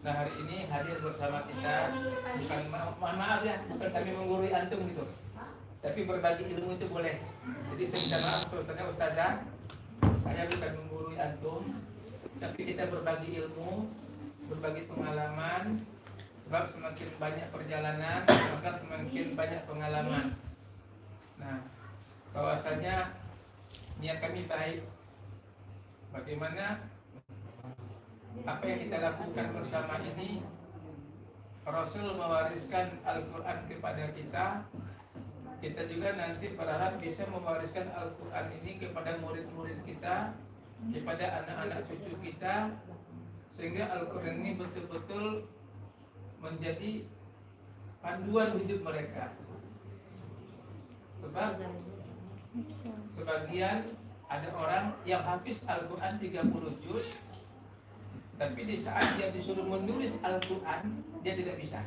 Nah hari ini hadir bersama kita bukan mohon maaf ya, bukan kami menggurui antum gitu, tapi berbagi ilmu itu boleh. Jadi saya minta maaf kalau ustazah, saya bukan menggurui antum, tapi kita berbagi ilmu, berbagi pengalaman. Sebab semakin banyak perjalanan, maka semakin banyak pengalaman. Nah, bahwasanya niat kami baik. Bagaimana apa yang kita lakukan bersama ini, Rasul mewariskan Al-Quran kepada kita. Kita juga nanti berharap bisa mewariskan Al-Quran ini kepada murid-murid kita, kepada anak-anak cucu kita, sehingga Al-Quran ini betul-betul menjadi panduan hidup mereka. Sebab sebagian ada orang yang hafiz Al-Quran 30 juz, tapi di saat dia disuruh menulis Al-Quran, dia tidak bisa.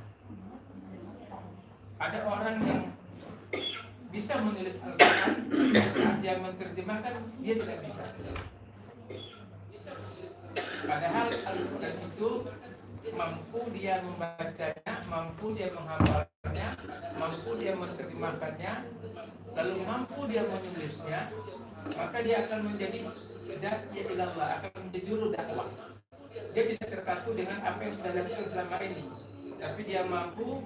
Ada orang yang bisa menulis Al-Quran, di saat dia menerjemahkan, dia tidak bisa. Padahal Al-Quran itu mampu dia membacanya, mampu dia menghafalnya, mampu dia menerjemahkannya, lalu mampu dia menulisnya, maka dia akan menjadi dai ilallah, akan menjadi juru dakwah. Dia tidak terpaku dengan apa yang sudah dilakukan selama ini, tapi dia mampu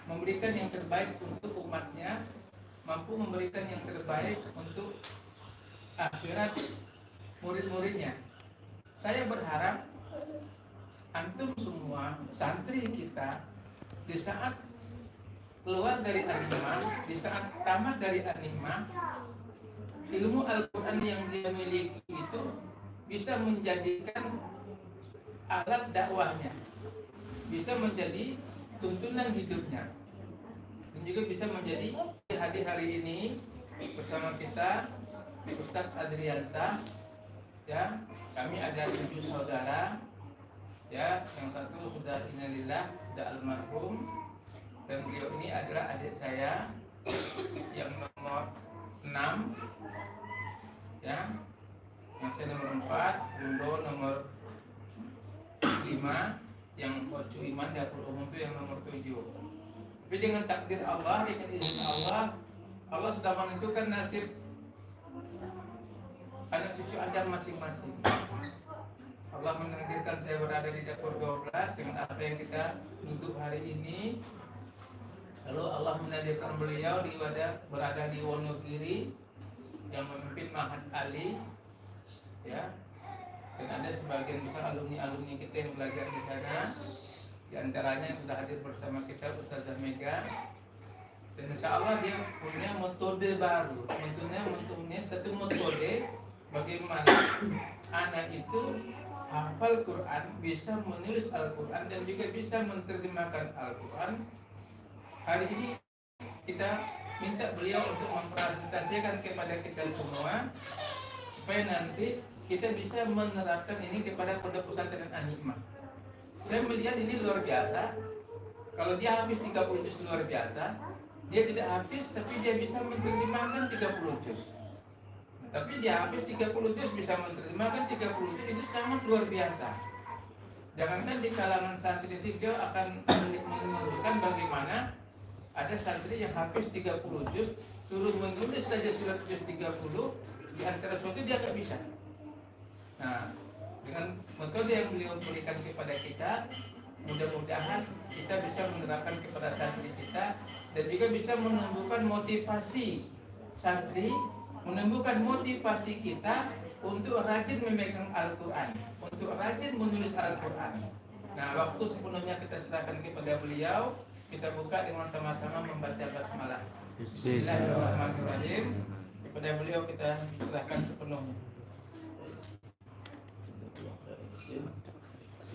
memberikan yang terbaik untuk umatnya, mampu memberikan yang terbaik untuk akhirat murid-muridnya. Saya berharap antum semua santri kita di saat keluar dari animah, di saat tamat dari animah, ilmu Al-Quran yang dia miliki itu bisa menjadikan alat dakwahnya, bisa menjadi tuntunan hidupnya, dan juga bisa menjadi hadir hari ini bersama kita Ustadz Adriansa. Ya, kami ada 7 saudara. Ya, yang satu sudah innalillah, sudah almarhum, dan beliau ini adalah adik saya yang nomor 6, ya, yang saya nomor 4, Bundo nomor 5, yang Ocu Iman dapur umum itu yang nomor 7. Tapi dengan takdir Allah, dengan izin Allah, Allah sudah menentukan nasib anak cucu Anda masing-masing. Allah menakdirkan saya berada di dapur 12 dengan apa yang kita duduk hari ini. Lalu Allah menakdirkan beliau berada di Wonogiri yang memimpin Mahat Ali, ya. Dan ada sebagian besar alumni-alumni kita yang belajar di sana. Di antaranya yang sudah hadir bersama kita Ustazah Mega. Dan insya Allah dia punya metode baru. Metodenya satu metode bagaimana anak itu hafal Quran, bisa menulis Al-Quran, dan juga bisa menerjemahkan Al-Quran. Hari ini kita minta beliau untuk mempresentasikan kepada kita semua, supaya nanti kita bisa menerapkan ini kepada pondok pesantren An-Hikmah. Saya melihat ini luar biasa. Kalau dia habis 30 juz luar biasa. Dia tidak habis, tapi dia bisa menerjemahkan 30 juz. Tapi dia habis 30 juz bisa menerjemahkan 30 juz, itu sangat luar biasa. Jangankan di kalangan santri dia akan menunjukkan bagaimana ada santri yang habis 30 juz, suruh menulis saja surat juz 30, di antara suatu dia nggak bisa. Nah, dengan metode yang beliau berikan kepada kita, mudah-mudahan kita bisa menerapkan kepada santri kita, dan juga bisa menumbuhkan motivasi santri, menumbuhkan motivasi kita untuk rajin memegang Al-Quran, untuk rajin menulis Al-Quran. Nah, waktu sepenuhnya kita serahkan kepada beliau. Kita buka dengan sama-sama membaca basmalah. Bismillahirrahmanirrahim. Kepada beliau kita serahkan sepenuhnya.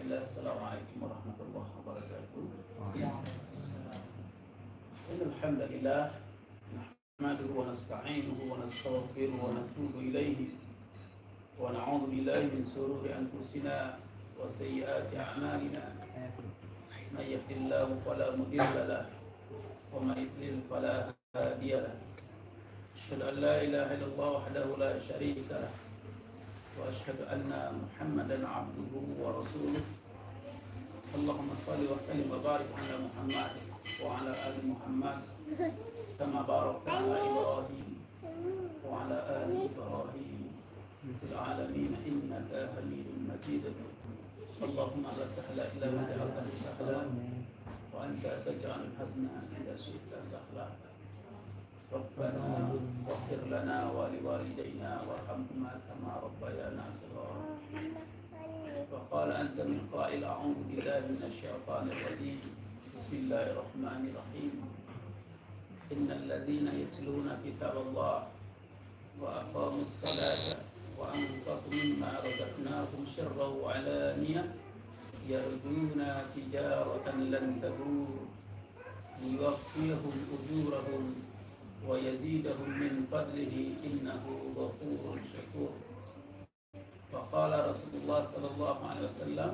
Assalamualaikum warahmatullahi wabarakatuh. Alhamdulillah, nahmaduhu wa nasta'inuhu wa nastaghfiruhu wa natubu ilayhi wa na'udzu billahi min shururi anfusina wa sayyiati a'malina. May yahdihillahu fala mudilla lahu wa may yudlil fala hadiya lahu. Asyhadu an la ilaha illallah wahdahu la syarika lahu wa asyhadu anna Muhammadan 'abduhu wa rasuluh. اللهم صل وسلم وبارك على محمد وعلى آل محمد كما باركت على إبراهيم وعلى آل إبراهيم في العالمين إنك حميد مجيد. اللهم لا سهل إلا ما جعلته سهلا وأنت تجعل الحزن إذا شئت سهلا. ربنا اغفر لنا ولوالدينا وارحمهما كما ربيانا صغارا. وقال عز من قائل أعوذ بالله من الشيطان الرجيم بسم الله الرحمن الرحيم إن الذين يتلون كتاب الله وأقاموا الصلاة وأنفقوا مما رزقناهم سرا وعلانية يرجون تجارة لن تبور ليوفيهم أجورهم ويزيدهم من فضله إنه غفور شكور. وقال رسول الله صلى الله عليه وسلم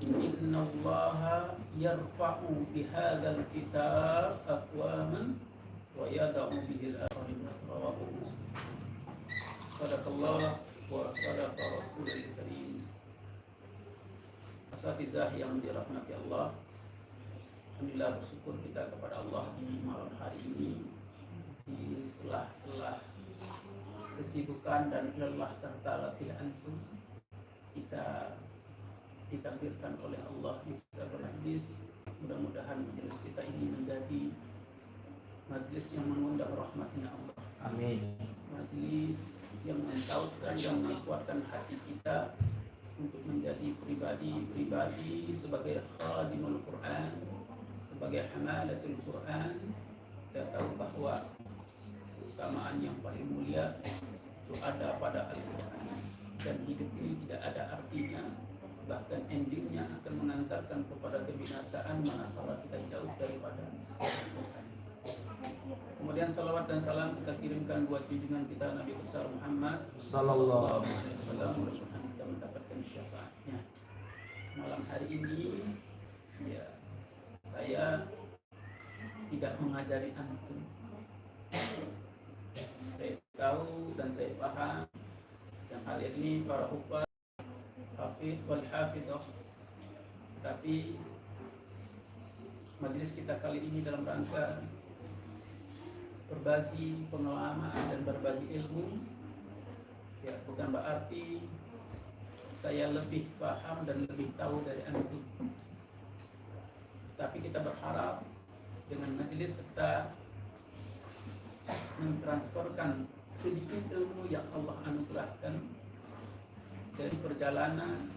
إن الله يرفع بهذا الكتاب أقواما ويدع به الآخرين. رواه مسلم. صدق الله وصدق رسوله الكريم. Asatizah yang dirahmati Allah, alhamdulillah bersyukur kita kepada Allah di malam hari ini, di sela-sela kesibukan dan lelah serta letih antum, kita ditakdirkan oleh Allah bisa bermajlis. Mudah-mudahan majelis kita ini menjadi majelis yang mengundang rahmatnya Allah. Amin. Majelis yang mentautkan, yang menguatkan hati kita untuk menjadi pribadi sebagai khadimul Quran, sebagai hamalatul Quran. Kita tahu bahwa keutamaan yang paling mulia itu ada pada Al-Quran, dan hidup ini tidak ada artinya, bahkan endingnya akan mengantarkan kepada kebinasaan manakala kita jauh daripada Al-Quran. Kemudian salawat dan salam kita kirimkan buat junjungan kita Nabi besar Muhammad sallallahu alaihi wasallam, mudah-mudahan kita mendapatkan syafaatnya. Malam hari ini ya, saya tidak mengajari antum. Saya tahu dan saya paham yang hadir ini para hufaz, hafidh wal hafidhah. Tapi majelis kita kali ini dalam rangka berbagi pengalaman dan berbagi ilmu. Ya, bukan berarti saya lebih paham dan lebih tahu dari antum. Tapi kita berharap dengan majelis serta mentransferkan sedikit ilmu yang Allah anugerahkan dari perjalanan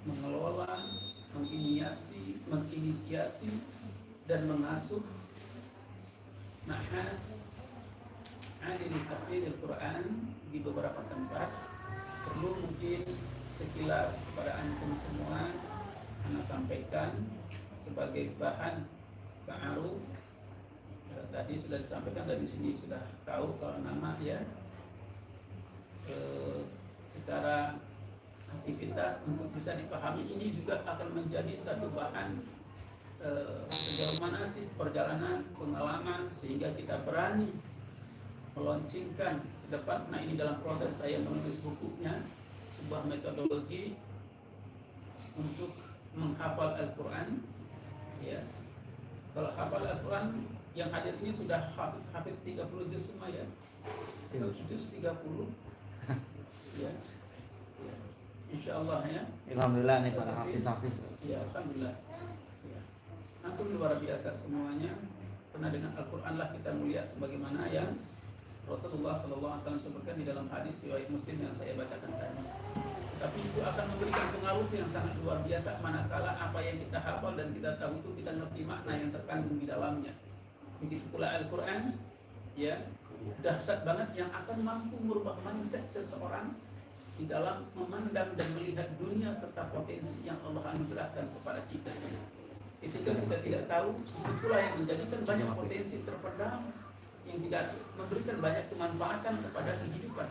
mengelola, menginisiasi dan mengasuh ma'had alim tahfidz Al-Quran di beberapa tempat. Perlu mungkin sekilas pada antum semua Ana sampaikan sebagai bahan ta'aruf. Tadi sudah disampaikan, dari sini sudah tahu kalau nama ya. Secara aktivitas untuk bisa dipahami ini juga akan menjadi satu bahan sejauh mana sih perjalanan pengalaman sehingga kita berani meluncurkan ke depan. Nah, ini dalam proses saya menulis bukunya, sebuah metodologi untuk menghafal Al-Quran. Ya, kalau hafal Al-Quran yang hadir ini sudah hafid 30 juz semua ya. Juz 30. Ya. Ya. Insyaallah ya. Alhamdulillah nih para hafiz. Ya, alhamdulillah. Ya. Antum luar biasa semuanya. Karena dengan Al-Quran lah kita mulia, sebagaimana yang Rasulullah SAW sebutkan di dalam hadis riwayat Muslim yang saya bacakan tadi. Tapi itu akan memberikan pengaruh yang sangat luar biasa manakala apa yang kita hafal dan kita tahu itu kita ngerti makna yang terkandung di dalamnya. Begitu pula Al-Quran, ya, dahsyat banget yang akan mampu merubah mindset seseorang di dalam memandang dan melihat dunia serta potensi yang Allah anugerahkan kepada kita semua. Itu kan kita tidak tahu, itulah yang menjadikan banyak potensi terpendam yang tidak memberikan banyak kemanfaatan kepada kehidupan.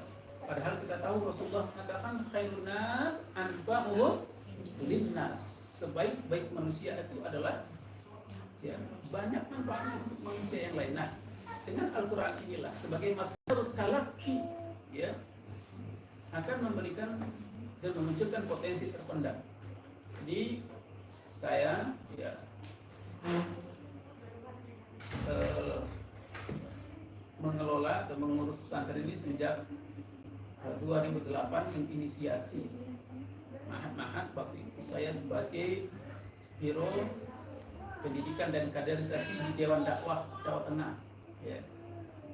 Padahal kita tahu Rasulullah mengatakan khairun nas anfa'uhum linnas. Sebaik-baik manusia itu adalah ya, banyak manfaatnya untuk manusia yang lain. Nah, dengan Al-Quran inilah sebagai masdar talaqi, ya, akan memberikan dan memunculkan potensi terpendam. Jadi saya ya mengelola atau mengurus pesantren ini sejak 2008, menginisiasi mahat-mahat. Waktu itu saya sebagai Biro Pendidikan dan Kaderisasi di Dewan Dakwah Jawa Tengah, ya.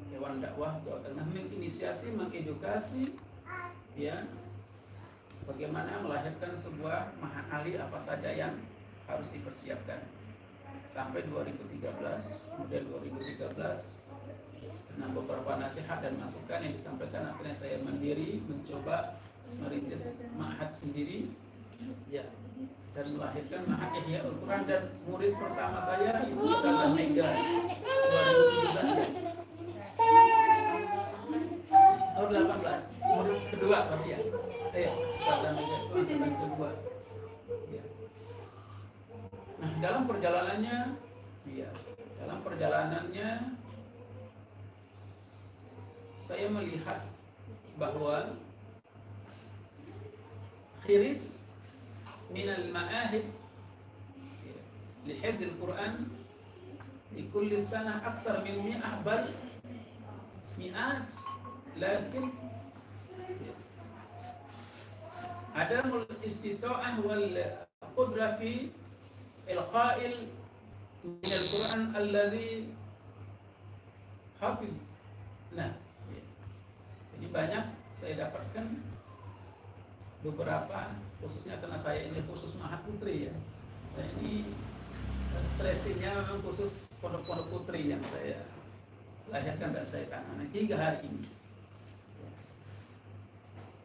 Dewan Dakwah Jawa Tengah menginisiasi, mengedukasi, ya, bagaimana melahirkan sebuah mahat ali, apa saja yang harus dipersiapkan sampai 2013. Kemudian 2013 dengan beberapa nasihat dan masukan yang disampaikan, akhirnya saya mandiri mencoba merintis ma'had sendiri, ya, dan melahirkan ma'had Ihya Al-Quran. Dan murid pertama saya itu Ustazah Mega 2017 ya. Tahun 18, murid kedua berarti ya. Ustazah Mega itu murid kedua. Ya. Nah, dalam perjalanannya saya melihat bahwa khirij minal ma'ahid li hifdzil Quran di kulli sanah aksar min mi'ah bal mi'at, lakin adamul istita'ah wal qudrah fi ilqa'il min al-Quran alladhi hafidh. Nah, jadi banyak saya dapatkan beberapa, khususnya karena saya ini khusus Mahat Putri ya. Saya ini stressingnya memang khusus pondok-pondok putri yang saya lahirkan dan saya tangani hingga hari ini.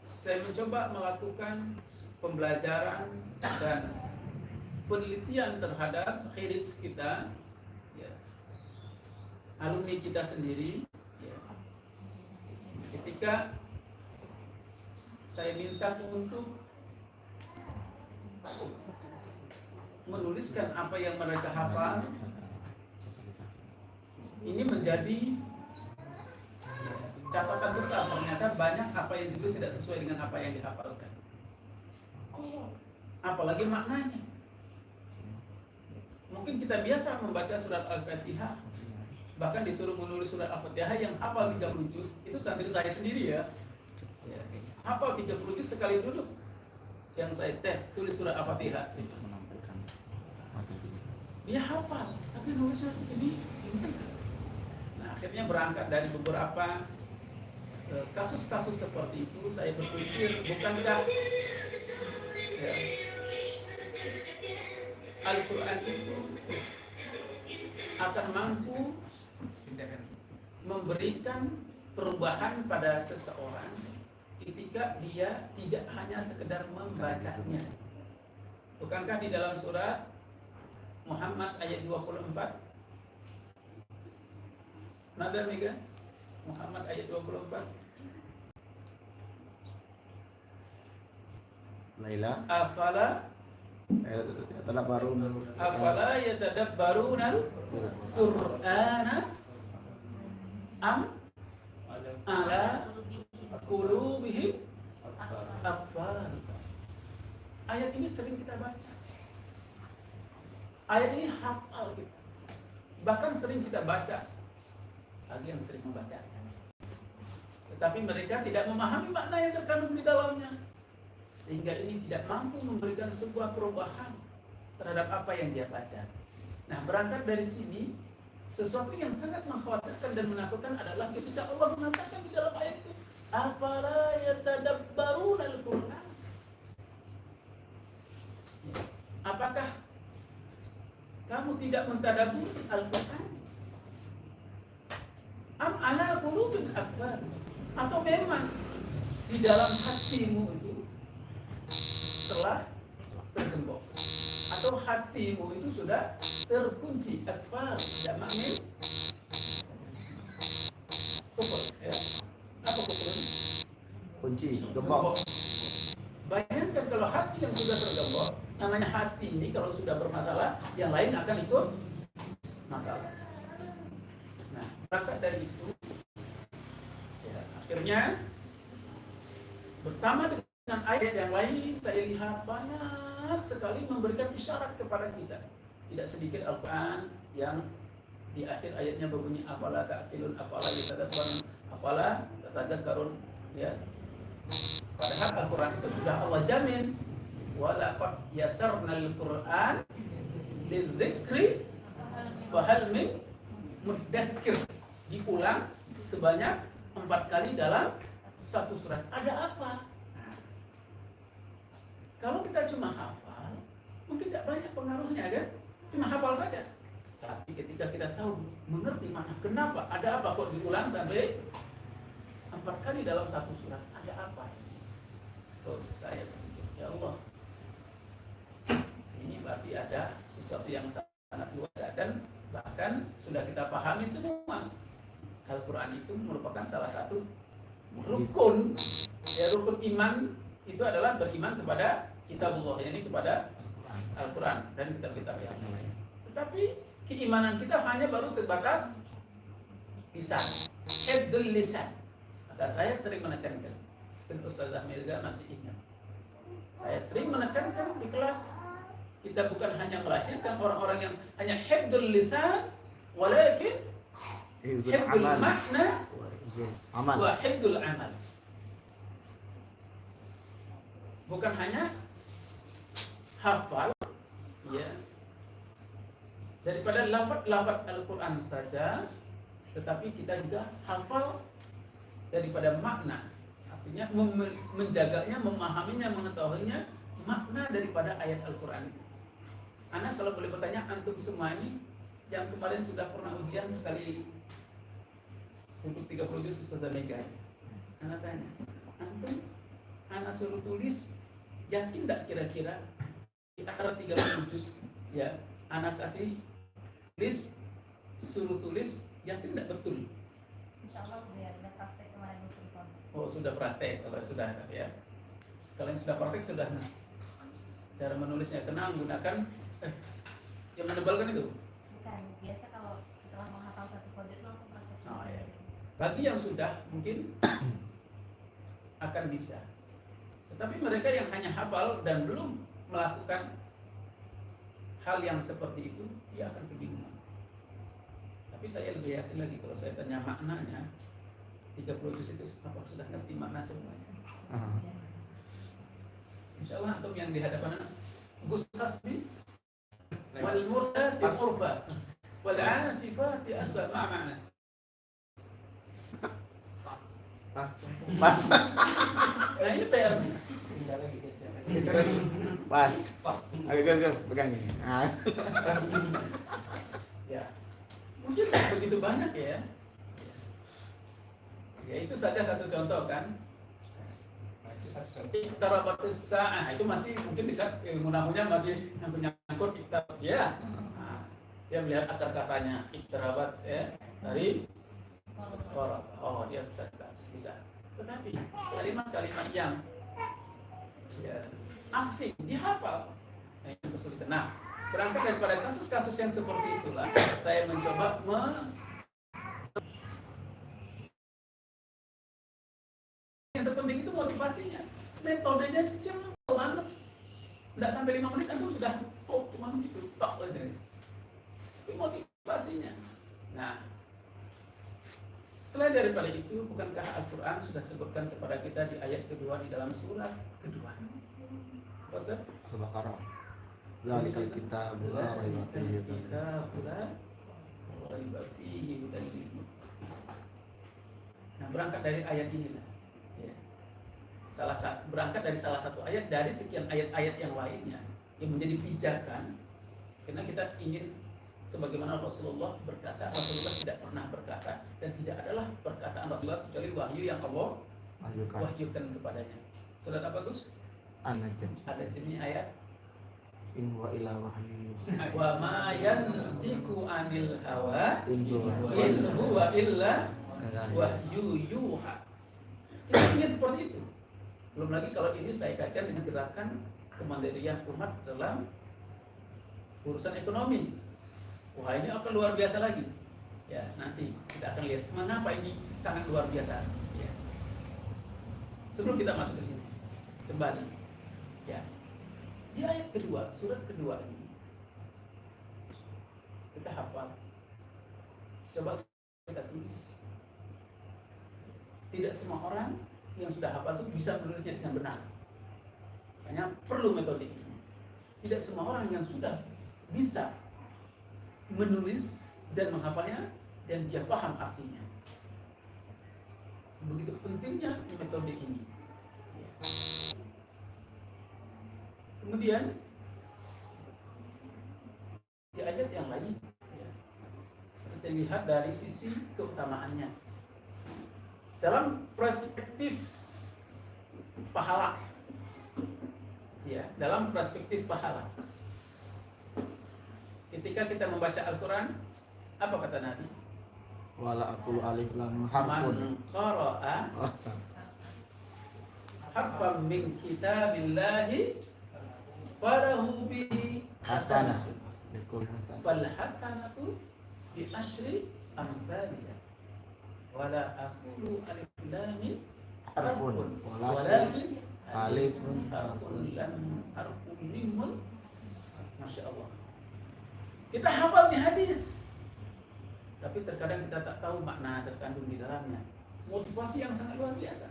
Saya mencoba melakukan pembelajaran dan penelitian terhadap khirij kita, ya, alumni kita sendiri. Ketika saya minta untuk menuliskan apa yang mereka hafal, ini menjadi catatan besar. Ternyata banyak apa yang ditulis tidak sesuai dengan apa yang dihafalkan, apalagi maknanya. Mungkin kita biasa membaca surat Al-Fatihah, bahkan disuruh menulis surat Al-Fatihah yang hafal 30 juz, itu santri saya sendiri ya. Hafal 30 juz sekali duduk. Yang saya tes, tulis surat Al-Fatihah. Dia hafal, tapi nulisnya ini. Nah, akhirnya berangkat dari beberapa kasus-kasus seperti itu, saya berpikir, bukankah ya, Al-Quran itu akan mampu memberikan perubahan pada seseorang ketika dia tidak hanya sekedar membacanya. Bukankah di dalam surat Muhammad ayat 24? Nada Mega? Muhammad ayat 24. Laila. Afala yatadabbaruna al-Qur'ana am ala qulubihim aqfal. Ayat ini sering kita baca. Ayat ini hafal kita. Bahkan sering kita baca. Bagi yang sering membacanya. Tetapi mereka tidak memahami makna yang terkandung di dalamnya. Sehingga ini tidak mampu memberikan sebuah perubahan terhadap apa yang dia baca. Nah, berangkat dari sini, sesuatu yang sangat mengkhawatirkan dan menakutkan adalah ketika Allah mengatakan di dalam ayat itu, afala yatadabbaruna al-Qur'an. Apakah kamu tidak mentadabburi Al-Qur'an? Am ala qulubin aqfal? Atau memang di dalam hatimu itu telah tergembok, atau hatimu itu sudah terkunci. Aqfal jamaknya kufur, ya. Apa kufur? Kunci, gembok. Bayangkan kalau hati yang sudah tergembok, namanya hati ini kalau sudah bermasalah, yang lain akan ikut masalah. Nah, berangkat dari itu, ya, akhirnya bersama dengan Dengan ayat yang lain saya lihat banyak sekali memberikan isyarat kepada kita. Tidak sedikit Al-Quran yang di akhir ayatnya berbunyi apalah ta'qilun, apalah yatadabbarun, apalah tatazakkarun, ya. Padahal Al-Quran itu sudah Allah jamin, walaqad yasarnal Qur'an lidzikri wa hal min mudakkir. Diulang sebanyak 4 kali dalam satu surat. Ada apa? Kalau kita cuma hafal, mungkin tidak banyak pengaruhnya kan? Cuma hafal saja. Tapi ketika kita tahu, mengerti mana, kenapa, ada apa kok diulang sampai 4 kali dalam satu surat, ada apa? Oh, saya pikir, ya Allah, ini berarti ada sesuatu yang sangat luas dan bahkan sudah kita pahami semua. Al-Quran itu merupakan salah satu rukun, ya, rukun iman itu adalah beriman kepada kitabullah, ini kepada Al-Quran dan kitab-kitab yang lain. Tetapi keimanan kita hanya baru sebatas lisan, hifdzul lisan. Maka saya sering menekankan, dan Ustazah Mirza masih ingat, saya sering menekankan di kelas, kita bukan hanya melahirkan orang-orang yang hanya hifdzul lisan, walakin hifdzul makna wa hifdzul amal. Bukan hanya hafal, ya, daripada lafaz Al-Quran saja, tetapi kita juga hafal daripada makna, artinya menjaganya, memahaminya, mengetahuinya makna daripada ayat Al-Quran. Anak kalau boleh bertanya, antum semua ini yang kemarin sudah pernah ujian sekali untuk 30 juz Ustazah Mega, anak tanya, antum anak suruh tulis, yakin tidak kira-kira di antara 30 juz, ya, anak kasih tulis, suruh tulis, yakin tidak betul? Insyaallah sudah praktek kemarin di pondok. Oh, sudah praktek, kalau sudah, ya. Kalau yang sudah praktek sudah cara menulisnya kenal menggunakan yang menebalkan itu. Bukan, biasa kalau setelah menghafal satu kode itu langsung praktek. Oh, ya. Bagi yang sudah mungkin akan bisa. Tetapi mereka yang hanya hafal dan belum melakukan hal yang seperti itu, dia akan kebingungan. Tapi saya lebih yakin lagi kalau saya tanya maknanya, 30 juz itu apa sudah ngerti makna semuanya? Insya Allah antum yang di hadapan Gus Hasbi wal murtadi qurba wal asifati asba ma'ana. Pas. Nah ini PR. Pas. Oke, gas, pegang ini. Ya, mungkin begitu banyak ya. Ya itu saja satu contoh kan. Iktarabatis sa'ah itu masih mungkin dekat ilmu nahunya masih menyangkut iktar ya. Nah, dia melihat akar katanya iktarabat ya dari korab. Oh dia bisa. Tetapi kalimat-kalimat yang ya, asing dihafal, nah, itu kesulitan. Nah, berangkat daripada kasus-kasus yang seperti itulah, saya mencoba yang terpenting itu motivasinya. Metodenya simple banget, tidak sampai 5 menit antum sudah cuma begitu, tok aja. Tapi motivasinya. Nah, selain daripada itu, bukankah Al-Quran sudah sebutkan kepada kita di ayat kedua di dalam surat kedua? Ustaz? Al-Baqarah. Zalikal kitabul la raiba fihi. Nah, berangkat dari ayat inilah. Ya. Berangkat dari salah satu ayat dari sekian ayat-ayat yang lainnya yang menjadi pijakan. Karena kita ingin sebagaimana Rasulullah berkata, Rasulullah tidak pernah berkata dan tidak adalah perkataan Rasulullah kecuali wahyu yang Allah wahyukan kepadanya. Surat apa Gus? An-Najm. Ada jenis ayat In huwa illa wahyu. wa ma yantiqu anil hawa In huwa in huwa illa wahyu yuha. Kita ingin seperti itu. Belum lagi kalau ini saya kaitkan dengan gerakan kemandirian umat dalam urusan ekonomi. Wah ini akan luar biasa lagi. Ya nanti kita akan lihat mengapa ini sangat luar biasa. Ya. Sebelum kita masuk ke sini, kembali. Ya. Di ayat kedua, surat kedua ini kita hafal. Coba kita tulis. Tidak semua orang yang sudah hafal itu bisa menulisnya dengan benar. Makanya perlu metode ini. Tidak semua orang yang sudah bisa menulis dan menghafalnya dan dia paham artinya. Begitu pentingnya metode ini. Kemudian di ayat yang lain kita lihat dari sisi keutamaannya. Dalam perspektif pahala, ya, dalam perspektif pahala. Ketika kita membaca Al-Quran, apa kata Nabi? Wala aqulu alif lam Man harfun. qara'a harfan min kitabillahi falahu bihi Hasanah. hasanah. Bikul hasan. Fal hasanatu bi asyri amsalha. Wala aqulu alif lam mim Harfun. walakin Alifun harfun lam harfun mimun. Masya Allah. Kita hafal di hadis, tapi terkadang kita tak tahu makna terkandung di dalamnya. Motivasi yang sangat luar biasa.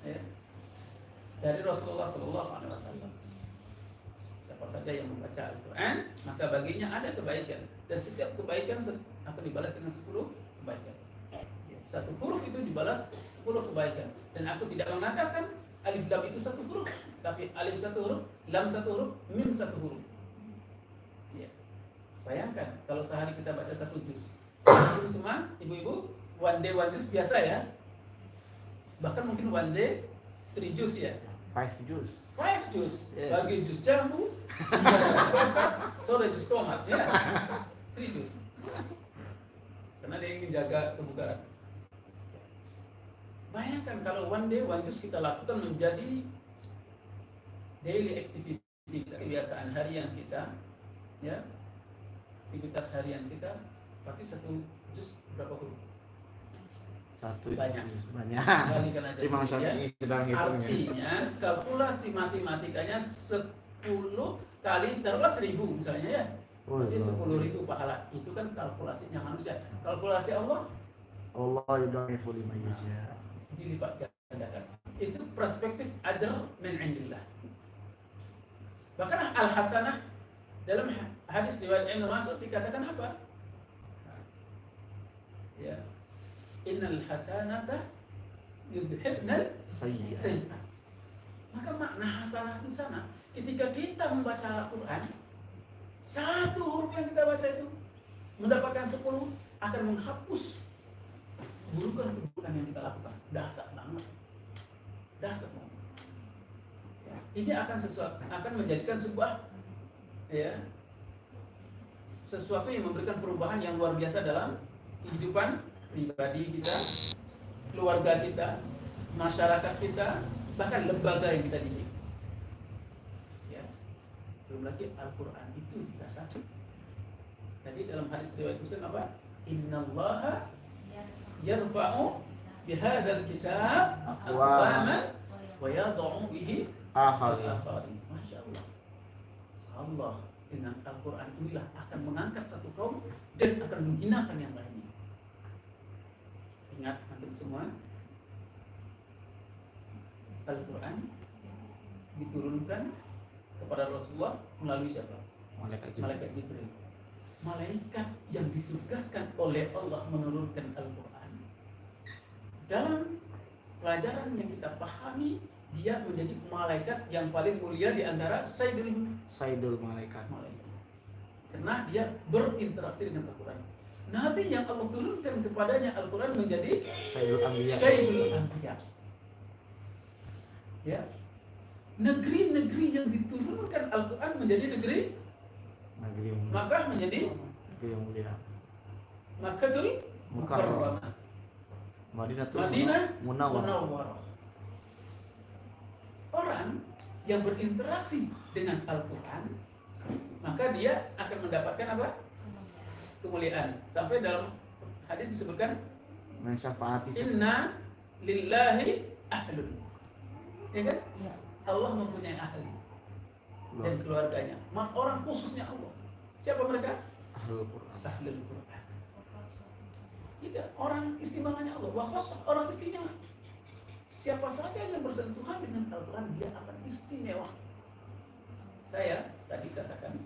Ya. Dari Rasulullah SAW. Siapa saja yang membaca Al-Quran, maka baginya ada kebaikan, dan setiap kebaikan akan dibalas dengan 10 kebaikan. Satu huruf itu dibalas 10 kebaikan. Dan aku tidak mengatakan alif lam itu satu huruf, tapi alif satu huruf, lam satu huruf, mim satu huruf. Ya. Bayangkan kalau sehari kita baca satu juz. Semua ibu-ibu one day one juz biasa ya. Bahkan mungkin one day 3 juz ya. 5 juz. 5 juz. Yes. Pagi juz jambu, siang juz tomat, sore juz tomat ya. 3 juz. Karena dia ingin jaga kebugaran. Bayangkan kalau one day one juz kita lakukan menjadi daily activity, kebiasaan harian kita, ya, aktivitas harian kita. Berarti satu juz berapa huruf? Satu Banyak. juz. Banyak. Kalikan aja Imam sedikit, ya. Syafi'i sedang hitungnya. Artinya kalkulasi matematikanya 10 kali taruhlah 1000 misalnya ya. Oh, Jadi Allah. 10.000 pahala. Itu kan kalkulasinya manusia. Kalkulasi Allah Allah yudhaifu liman yasha. dilipat gandakan. Itu perspektif ajr min indillah. Bahkan al-hasanah dalam hadis riwayat Ibnu Mas'ud dikatakan apa? Ya. Innal hasanata yudhibnal sayyi'at. Maka makna hasanah di sana, ketika kita membaca Al-Quran, satu huruf yang kita baca itu mendapatkan 10 akan menghapus keburukan yang kita lakukan. Dahsyat banget. Dahsyat banget. Ya, ini akan menjadikan sebuah, ya, sesuatu yang memberikan perubahan yang luar biasa dalam kehidupan pribadi kita, keluarga kita, masyarakat kita, bahkan lembaga yang kita didik. Ya. Belum lagi Al-Quran itu dikatakan. Tadi dalam hadis riwayat Muslim apa? Innallaha yarfa'u bihadzal kitab aqwaman wa yad'u bihi akharin. Masya Allah. Allah dengan Al-Quran inilah akan mengangkat satu kaum dan akan menghinakan yang lainnya. Ingat antum semua, Al-Quran diturunkan kepada Rasulullah melalui siapa? Malaikat Jibril. Malaikat yang ditugaskan oleh Allah menurunkan Al-Quran. Dalam pelajaran yang kita pahami, dia menjadi malaikat yang paling mulia di antara Sayyidul malaikat. karena dia berinteraksi dengan Al-Quran. Nabi yang Allah turunkan kepadanya Al-Quran menjadi Sayyidul anbiya. Sayyidul Anbiya. Ya. Negeri-negeri yang diturunkan Al-Quran menjadi negeri Negeri yang mulia. Makkah menjadi Negeri yang mulia. Makkatul Mukarramah. Madinah Munawwarah. Orang yang berinteraksi dengan Al-Quran, maka dia akan mendapatkan apa? Kemuliaan. Sampai dalam hadis disebutkan Mensyafaati. inna lillahi ahlun. ya kan? Iya. Allah mempunyai ahli dan keluarganya. Orang khususnya Allah. Siapa mereka? Ahlul Quran. Ahlul Quran. Tidak, orang istimewanya Allah. Wa khassah, orang istimewa. Siapa saja yang bersentuhan dengan Al-Quran, dia akan istimewa. Saya tadi katakan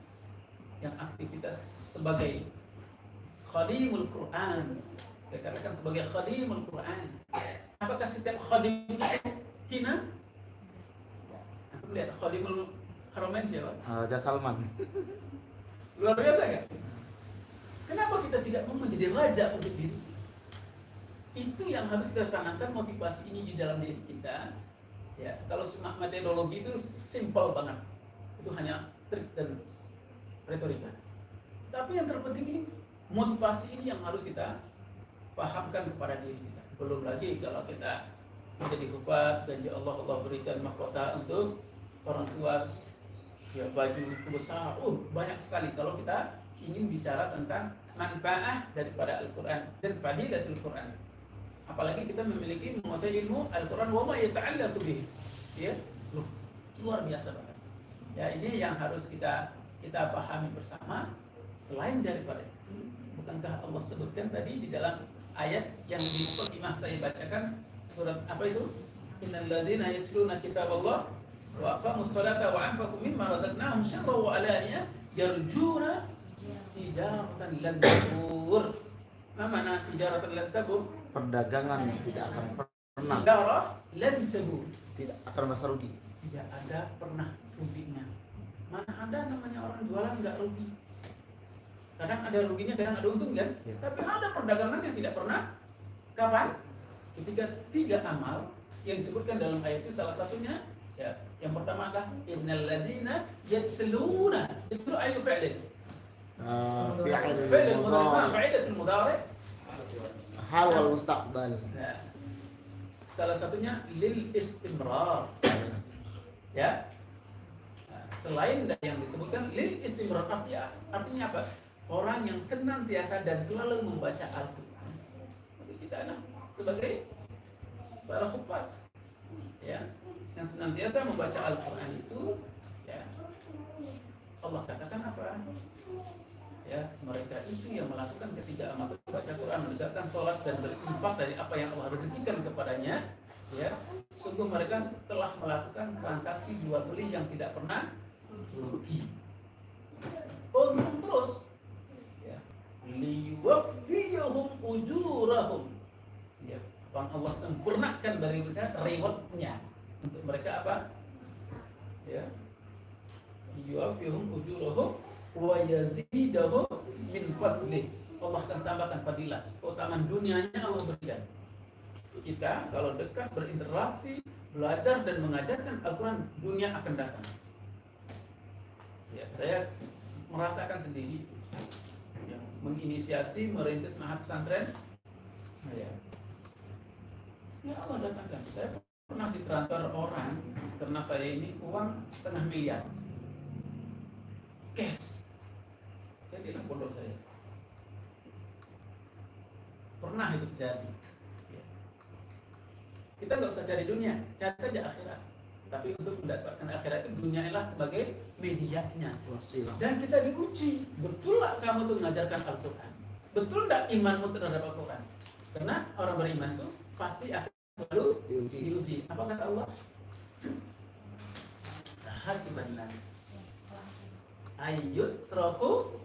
yang aktivitas sebagai khadimul Quran, saya katakan sebagai khadimul Quran. Apakah setiap khadim itu hina? Aku lihat khadimul Haramain siapa? Raja Salman. Luar biasa kan? Kenapa kita tidak mau menjadi raja untuk diri? Itu yang harus kita tanamkan, motivasi ini di dalam diri kita. Ya, kalau metodologi itu simple banget. Itu hanya trik dan retorika. Tapi yang terpenting ini motivasi ini yang harus kita pahamkan kepada diri kita. Belum lagi kalau kita menjadi hufaz, janji Allah berikan mahkota untuk orang tua, ya baju itu besar. Banyak sekali kalau kita ingin bicara tentang manfaat daripada Al-Quran dan fadilatul Quran. Apalagi kita memiliki menguasai ilmu Al-Quran wa ma yata'allaqu bihi. Ya, luar biasa banget. Ya, ini yang harus kita pahami bersama. Selain daripada itu, bukankah Allah sebutkan tadi di dalam ayat yang di mukadimah saya bacakan, surat apa itu? Innal ladzina yatluna kitaballah wa aqamus salata wa anfaqu mimma razaqnahum sirran wa alaniyah yarjuna tijaratan lan tabur. Mana tijaratan lan tabur? Perdagangan tidak akan pernah Tijarah lan tabur. tidak akan merasa rugi. Tidak ada pernah ruginya. Mana ada namanya orang jualan nggak rugi? Kadang ada ruginya, kadang ada untung kan? Ya. Tapi ada perdagangan yang tidak pernah. Kapan? Ketika 3 amal yang disebutkan dalam ayat itu, salah satunya ya, yang pertama adalah innal ladzina yatsluna. Itu ayu fi'lin. Fi'il mudhari, fa'ilatul mudhari. Hal wal mustaqbal. Nah, salah satunya lil istimrar. Ya. Nah, selain yang disebutkan lil istimrar, artinya apa? Orang yang senantiasa dan selalu membaca Al-Quran. Kita sebagai para hufaz, ya, yang senantiasa membaca Al-Quran itu, ya, Allah katakan apa? Ya, mereka itu yang melakukan ketiga amal, baca Quran, menegakkan sholat dan berinfak dari apa yang Allah rezekikan kepadanya. Ya, sungguh mereka telah melakukan transaksi jual beli yang tidak pernah rugi. Untung terus. Ya, liwaffiyahum ujurahum. Ya, Allah sempurnakan dari mereka rewardnya untuk mereka apa? Ya, liwaffiyahum ujurahum wa yazidahum min fadlih. Allah akan tambahkan fadilah, keutamaan dunianya Allah berikan. Kita kalau dekat berinteraksi, belajar dan mengajarkan Al-Quran, dunia akan datang. Ya, saya merasakan sendiri, ya, menginisiasi, merintis mahad pesantren. Ya, Allah datangkan. Saya pernah ditransfer orang karena saya ini uang 500 miliar cash. Jadi pondok saya pernah itu terjadi. Ya. Kita nggak usah cari dunia, cari saja akhirat. Tapi untuk mendapatkan akhirat itu dunia ialah sebagai medianya. Dan kita diuji, betul tak kamu tuh mengajarkan Al-Quran? Betul tak imanmu terhadap Al-Quran? Karena orang beriman itu pasti akan selalu diuji. Apa kata Allah? Hasiban nas ayyut traku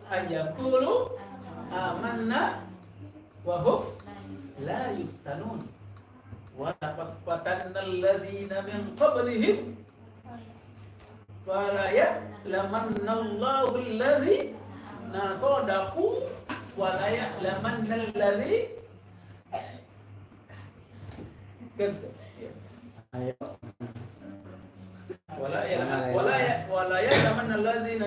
ayyakulu amanna wa hum la yuftanun wa laqad fatanna alladhina min qablihim fala ya'lamanna Allahu alladhina sadaqu wa la ya'lamanna alladhi wala ya'lamanna alladhina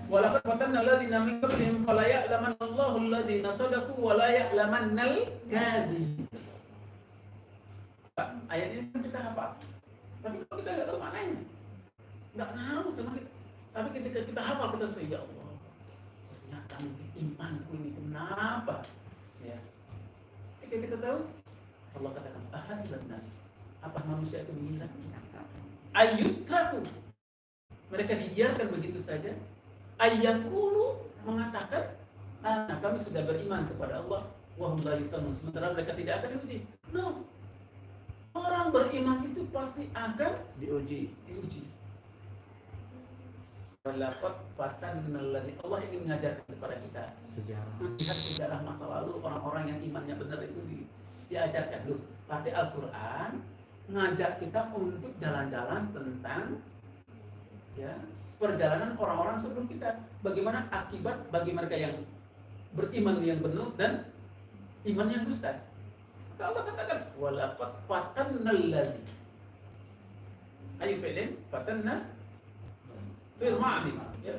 walaqad fatanna alladhina min qablihim fala ya'lamanna Allahu alladhina sadaqu wa la ya'lamanna al-kadhibin. Ayat ini kan kita hafal. Tapi kalau kita enggak tahu maknanya, enggak ngaruh teman kita. Tapi ketika kita hafal kita tuh ya Allah, ternyata imanku ini kenapa? Ya. Ketika kita tahu Allah katakan ahasiban nas, apa manusia itu mengira ayyutraku, mereka dibiarkan begitu saja, ayyakulu, mengatakan kami sudah beriman kepada Allah wa hum la yuftanun, sementara mereka tidak akan diuji. No, orang beriman itu pasti akan diuji. Walaqad fatanna allazi, Allah ingin mengajarkan kepada kita Sejarah. melihat sejarah masa lalu orang-orang yang imannya benar itu diajarkan. Loh, berarti Al-Quran ngajak kita untuk jalan-jalan tentang ya perjalanan orang-orang sebelum kita, bagaimana akibat bagi mereka yang beriman yang benar dan iman yang dusta. Allah katakan walaqad fatanna allazi, ayu fi'lin fatanna fil ma'amil, ya.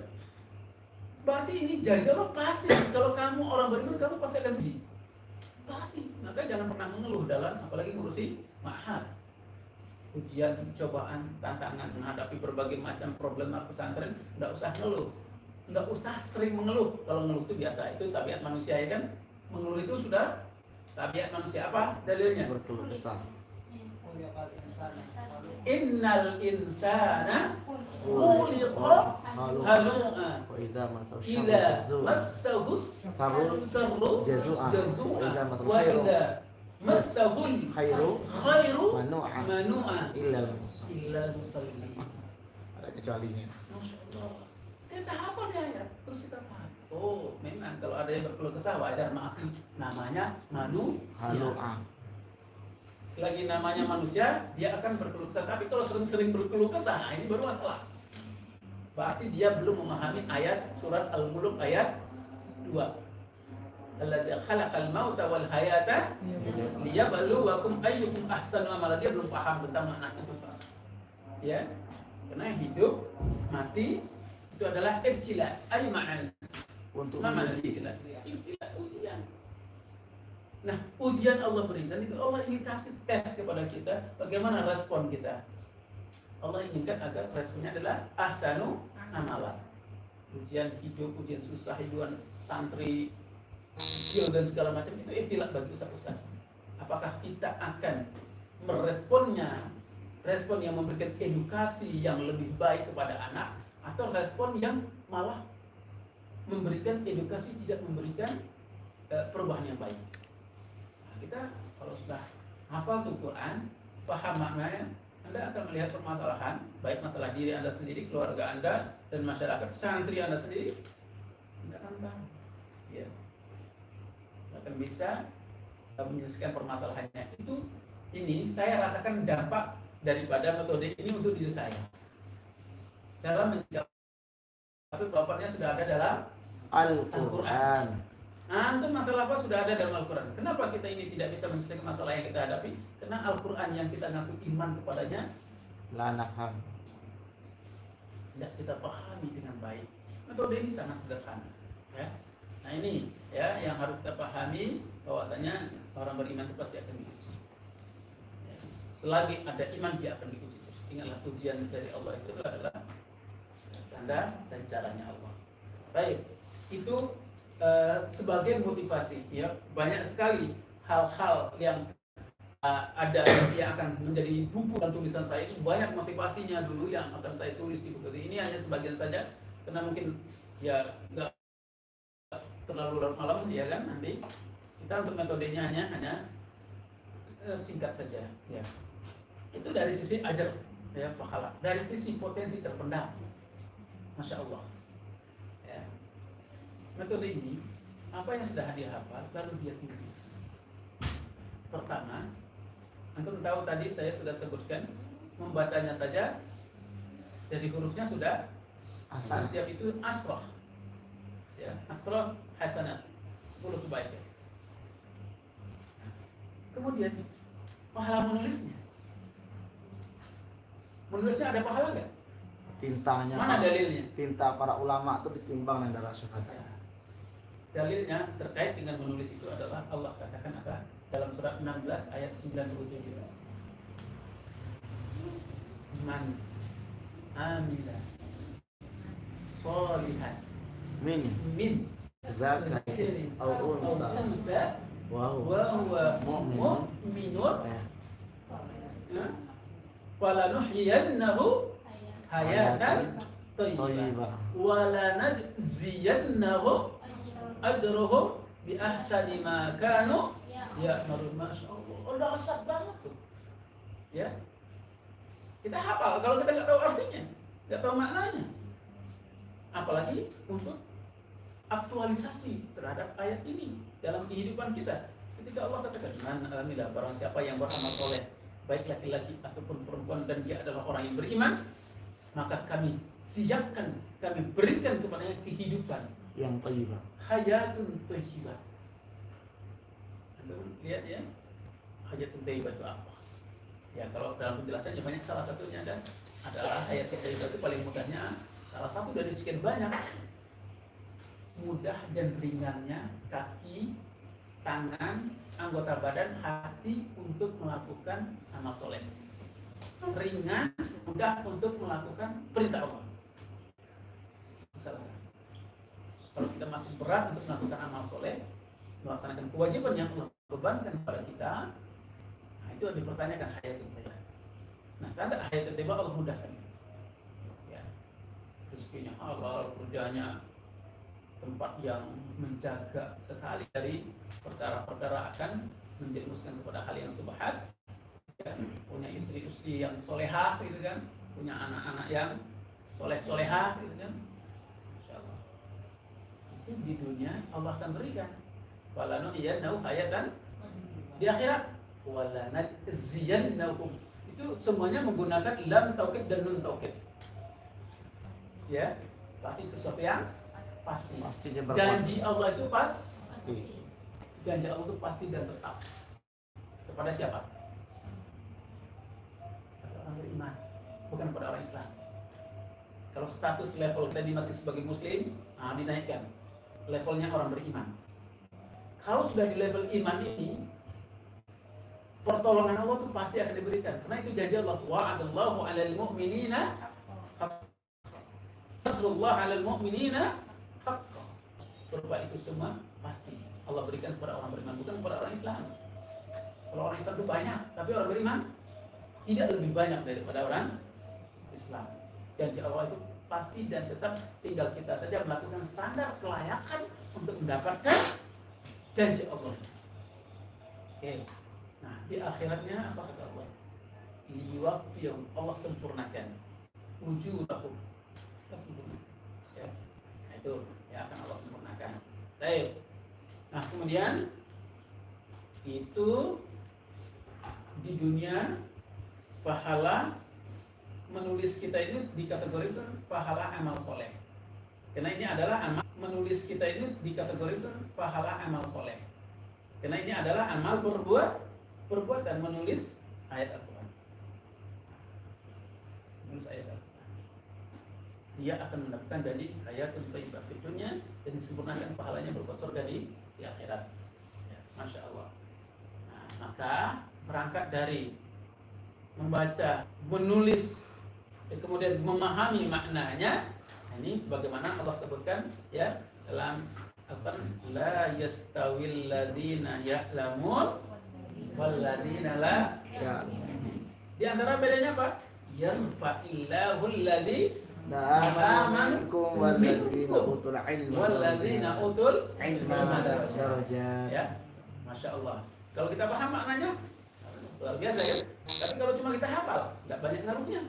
Berarti ini janjilah pasti kalau kamu orang beriman kamu pasti akan uji. Pasti. Maka jangan pernah mengeluh dalam apalagi ngurusi mahal. Ujian, cobaan, tantangan menghadapi berbagai macam problema pesantren, enggak usah ngeluh. Enggak usah sering mengeluh. Kalau ngeluh itu biasa, itu tabiat manusia ya kan? Mengeluh itu sudah tabiat manusia. Apa dalilnya? Berkeluh kesah. Innal insana khuliqa halu'a Wa idza masahu ila syarru massahu sarru jazua. jazua wa idza massahu khairu khairu manu'a manu'a illa illa musallin. ada kecualinya. Masya Allah. Kita hafal ya ayat, terus kita paham. Oh, memang kalau ada yang berkeluh kesah wajar, maafin. Namanya manusia. Halu'a. Selagi namanya manusia, dia akan berkeluh kesah. Tapi kalau sering-sering berkeluh kesah, nah ini baru masalah. Berarti dia belum memahami ayat surat Al-Mulk ayat 2. Alladzi khalaqal mauta wal hayata liyabluwakum ayyukum ahsanu amala. Dia belum paham tentang makna itu, Pak. Ya. Karena hidup, mati itu adalah ibtila, ay ma'an. Untuk Mana menguji. ibtila, ujian. Nah, ujian Allah berikan itu Allah ingin kasih tes kepada kita, bagaimana respon kita. Allah inginkan agar responnya adalah ahsanu amala. Ujian hidup, ujian susah, ujian santri, skill dan segala macam itu ibtilah bagi ustaz-ustaz. Apakah kita akan meresponnya, respon yang memberikan edukasi yang lebih baik kepada anak, atau respon yang malah memberikan edukasi tidak memberikan perubahan yang baik. Kita kalau sudah hafal tuh Quran, paham maknanya, Anda akan melihat permasalahan, baik masalah diri Anda sendiri, keluarga Anda, dan masyarakat, santri Anda sendiri, Anda akan tahu. Ya. Akan bisa menyelesaikan permasalahannya. Itu ini saya rasakan dampak daripada metode ini untuk diri saya. Dalam menjawab problemnya sudah ada dalam Al-Quran. Nah, itu masalah apa sudah ada dalam Al-Quran. Kenapa kita ini tidak bisa menyelesaikan masalah yang kita hadapi? Karena Al-Quran yang kita ngaku iman kepadanya La nafham. tidak kita pahami dengan baik. Metode ini sangat sederhana. Ya. Nah ini ya yang harus kita pahami, bahwasanya orang beriman itu pasti akan diuji. Ya. Selagi ada iman dia akan diuji. Ingatlah ujian dari Allah itu adalah tanda dan caranya Allah. Baik, itu sebagai motivasi, ya banyak sekali hal-hal yang ada yang akan menjadi buku dan tulisan saya itu banyak motivasinya dulu yang akan saya tulis di buku ini. Hanya sebagian saja karena mungkin ya nggak terlalu malam ya kan, nanti kita untuk metodenya hanya singkat saja ya. Itu dari sisi ajar ya pahala, dari sisi potensi terpendam, Masya Allah. Metode ini, apa yang sudah dia hafal, lalu dia tulis. Pertama, antum tahu tadi saya sudah sebutkan, membacanya saja, dari hurufnya sudah, setiap itu asroh. Ya, asroh hasanat, 10 kebaikan. Kemudian, pahala menulisnya. Menulisnya ada pahala nggak? Tintanya. Mana dalilnya? Tinta para ulama itu ditimbang dengan darah syuhada. Dalilnya terkait dengan menulis itu adalah Allah katakan apa? Dalam surat 16 ayat 97. Man amila sholihan min zakarin aw unsa wa huwa wa huwa mu'minun yu'minun ya, falanuhyiyannahu hayatan thayyibah Thayyibah. wa lanajziyannahu ajruhum bi ahsani ma kanu ya'malun. Masyaallah, udah asap banget tuh ya. Kita hafal kalau kita nggak tahu artinya, nggak tahu maknanya, apalagi untuk aktualisasi terhadap ayat ini dalam kehidupan kita. Ketika Allah katakan, "Man amila," barang siapa yang beramal soleh, baik laki-laki ataupun perempuan, dan dia adalah orang yang beriman, maka kami siapkan, kami berikan kepadanya kehidupan Yang thayyibah. hayatun thayyibah. Anda lihat ya, hayatun thayyibah itu apa? Ya, kalau dalam penjelasannya banyak, salah satunya adalah hayatun thayyibah itu paling mudahnya, salah satu dari sekian banyak, mudah dan ringannya kaki, tangan, anggota badan, hati untuk melakukan amal soleh. Ringan, mudah untuk melakukan perintah Allah. Salah satu. Kalau kita masih berat untuk melakukan amal soleh, melaksanakan kewajiban yang Allah bebankan kepada kita, nah itu dipertanyakan hayatun thayyibah. Nah, tanda hayatun thayyibah Allah mudahkan. Ya, rezekinya halal, kerjanya tempat yang menjaga sekali dari perkara-perkara akan menjerumuskan kepada hal yang subhat, ya, punya istri-istri yang solehah gitu kan, punya anak-anak yang soleh-solehah gitu kan, insyaallah itu di dunia Allah akan berikan. Falanuhyiyannahu hayatan, di akhirat walanajziyannahum, itu semuanya menggunakan lam taukid dan nun taukid ya, tapi sesuatu yang pasti. Pastinya Janji Allah itu pasti. janji Allah itu pasti dan tetap. Kepada siapa? Kepada orang beriman, bukan kepada orang Islam. Kalau status level kita masih sebagai muslim, nah dinaikkan levelnya orang beriman. Kalau sudah di level iman ini, pertolongan Allah itu pasti akan diberikan. Karena itu janji Allah, wa'adallahu 'alal mu'minina nasrullah 'alal mu'minina haqqan. Berupa itu semua pasti Allah berikan kepada orang beriman, bukan kepada orang Islam. Kalau orang Islam itu banyak, tapi orang beriman tidak lebih banyak daripada orang Islam. Janji Allah itu pasti dan tetap, tinggal kita saja melakukan standar kelayakan untuk mendapatkan janji Allah. Oke. Nah, di akhiratnya apa kata Allah? Liwafiyum, Allah sempurnakan wujudahum. Allah sempurnakan. Ya. Nah, itu ya akan Allah sempurnakan. Baik. Nah, kemudian itu di dunia pahala menulis kita itu dikategorikan pahala amal soleh. Karena ini adalah amal menulis kita itu dikategorikan pahala amal soleh. Karena ini adalah amal perbuatan menulis ayat Al-Quran. Menulis ayat Al-Quran. Dia akan mendapatkan janji hayatun thayyibah di dunia dan disempurnakan pahalanya berupa surga di akhirat. Ya, Masya Allah. Nah, maka berangkat dari membaca, menulis, dan kemudian memahami maknanya. Ini sebagaimana Allah sebutkan ya dalam Al-Quran, la yastawil ladzina ya'lamun wal ladzina la ya'lamun. Di antara bedanya apa? Yarfa'illahu alladzina Amanu walladzina utul ilma walladzina utul ilma darajat. Ya, Masya Allah. Kalau kita paham maknanya luar biasa ya. Tapi kalau cuma kita hafal, nggak banyak ngaruhnya.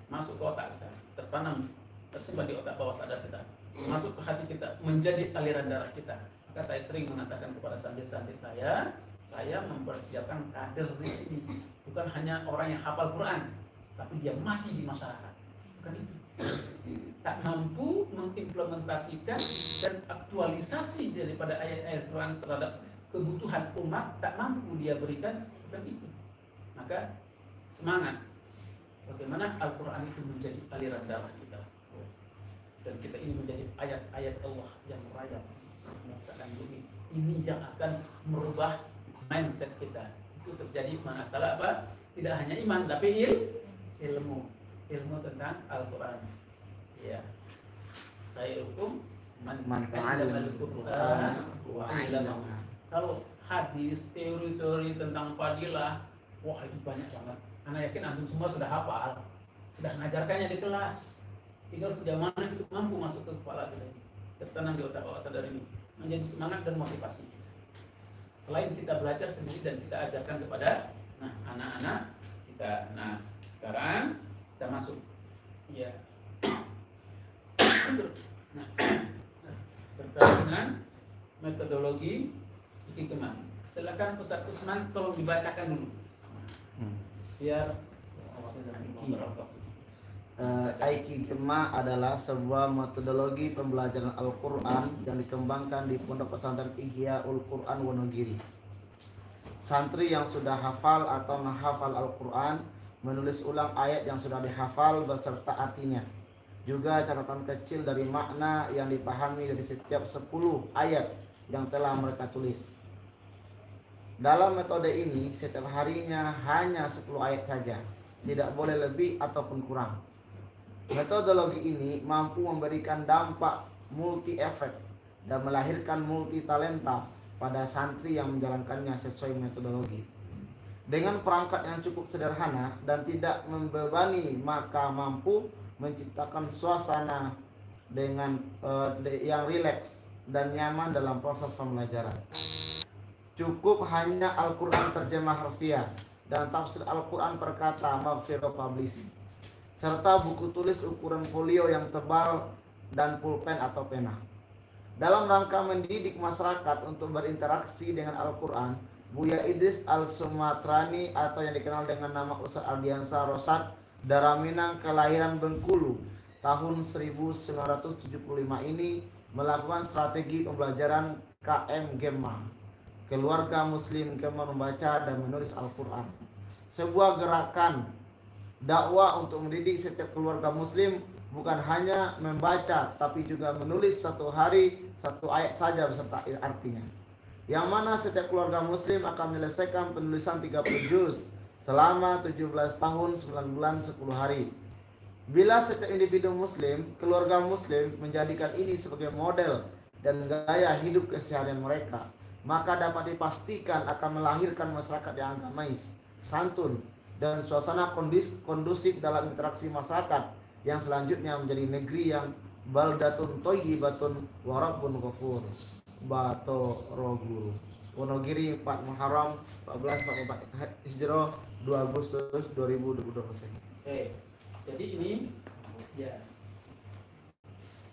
Masuk ke otak kita, tertanam, tersimpan di otak bawah sadar kita, masuk ke hati kita, menjadi aliran darah kita. Maka saya sering mengatakan kepada santri-santri saya mempersiapkan kader di sini. Bukan hanya orang yang hafal Quran, tapi dia mati di masyarakat. Bukan itu. Tak mampu mengimplementasikan dan aktualisasi daripada ayat-ayat Quran terhadap kebutuhan umat, tak mampu dia berikan, bukan itu. Maka semangat bagaimana Al-Quran itu menjadi aliran darah kita, dan kita ini menjadi ayat-ayat Allah yang merayap dan bumi. Ini yang akan merubah mindset kita. Itu terjadi manakala apa? Tidak hanya iman tapi ilmu tentang Al-Quran. Ya, khairukum man ta'allama al-Qur'an wa 'allamahu. Kalau hadis, teori-teori tentang fadilah, wah itu banyak banget. Anak yakin antum semua sudah hafal, sudah mengajarkannya di kelas. Tinggal sejauh mana itu mampu masuk ke kepala kita ini, tertanam di otak bawah sadar ini, menjadi semangat dan motivasi. Selain kita belajar sendiri dan kita ajarkan kepada anak-anak kita. Nah, sekarang kita masuk. Ya. Nah, berkaitan dengan metodologi hikmah. Silakan Ustaz Usman tolong dibacakan dulu. Biar Aikikmah adalah sebuah metodologi pembelajaran Al-Quran yang dikembangkan di Pondok Pesantren Ihyaul Quran Wonogiri. Santri yang sudah hafal atau menghafal Al-Quran menulis ulang ayat yang sudah dihafal beserta artinya. Juga catatan kecil dari makna yang dipahami dari setiap 10 ayat yang telah mereka tulis. Dalam metode ini setiap harinya hanya 10 ayat saja, tidak boleh lebih ataupun kurang. Metodologi ini mampu memberikan dampak multi efek dan melahirkan multi talenta pada santri yang menjalankannya sesuai metodologi. Dengan perangkat yang cukup sederhana dan tidak membebani, maka mampu menciptakan suasana dengan yang rileks dan nyaman dalam proses pembelajaran. Cukup hanya Al-Quran terjemah harfiah dan tafsir Al-Quran per kata Maghfirah Publishing, serta buku tulis ukuran folio yang tebal dan pulpen atau pena. Dalam rangka mendidik masyarakat untuk berinteraksi dengan Al-Quran, Buya Idris Al-Sumatrani atau yang dikenal dengan nama Ustaz Ardiansa Rosad Daraminang kelahiran Bengkulu tahun 1975 ini melakukan strategi pembelajaran KM Gemma, Keluarga Muslim Gemma Membaca dan Menulis Al-Quran. Sebuah gerakan dakwah untuk mendidik setiap keluarga muslim bukan hanya membaca tapi juga menulis satu hari satu ayat saja beserta artinya, yang mana setiap keluarga muslim akan menyelesaikan penulisan 30 juz selama 17 tahun 9 bulan 10 hari. Bila setiap individu muslim, keluarga muslim menjadikan ini sebagai model dan gaya hidup keseharian mereka, maka dapat dipastikan akan melahirkan masyarakat yang agamais, santun, dan suasana kondusif dalam interaksi masyarakat yang selanjutnya menjadi negeri yang baldatun thayyibatun wa rabbun ghafur. Bato Roguru, Wonogiri, 4 Muharram 1444 Hijrah, 2 Agustus 2022. Oke. Jadi ini ya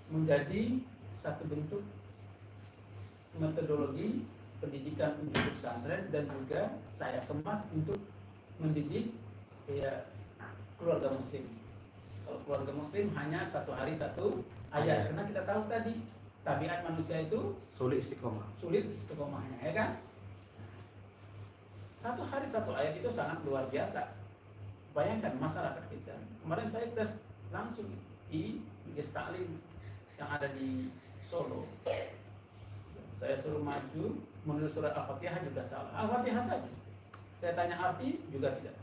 menjadi satu bentuk metodologi pendidikan untuk pesantren dan juga saya kemas untuk mendidik ya keluarga muslim. Kalau keluarga muslim hanya satu hari satu ayat, karena kita tahu tadi tabiat manusia itu Sulit istiqomahnya, ya kan? Satu hari satu ayat itu sangat luar biasa. Bayangkan masyarakat kita. Kemarin saya tes langsung di Gestaklim yang ada di Solo. Saya suruh maju menulis surat Al-Fatihah juga salah. Al-Fatihah saja. Saya tanya arti juga tidak.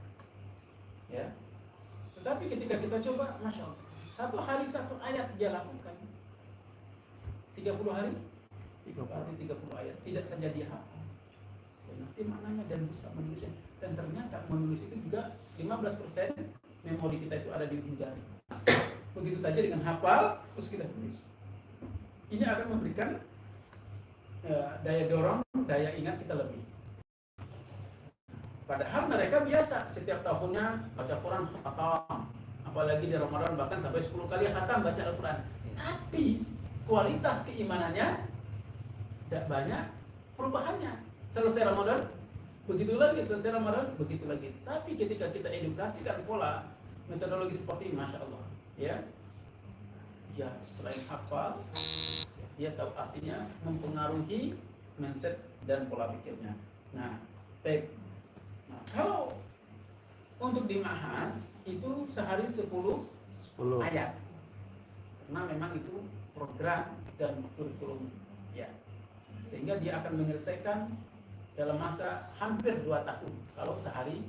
Ya. Tetapi ketika kita coba, Masya Allah, satu hari satu ayat dia lakukan. 30 hari 30 ayat, tidak saja dia hafal, dan nanti maknanya dan bisa menulisnya. Dan ternyata menulis itu juga 15% memori kita itu ada di ujung jari. Begitu saja dengan hafal, terus kita tulis. Ini akan memberikan daya dorong, daya ingat kita lebih. Padahal mereka biasa setiap tahunnya baca Quran khatam, apalagi di Ramadan bahkan sampai 10 kali khatam baca Al-Quran. Tapi kualitas keimanannya tidak banyak perubahannya. Selesai Ramadan begitu lagi, selesai Ramadan begitu lagi. Tapi ketika kita edukasikan pola metodologi seperti ini, Masya Allah, ya selain hafal, dia tahu artinya, mempengaruhi mindset dan pola pikirnya. Nah, baik. Nah, kalau untuk di Ma'had itu sehari 10 ayat, karena memang itu program dan kurikulum, ya, sehingga dia akan menyelesaikan dalam masa hampir 2 tahun kalau sehari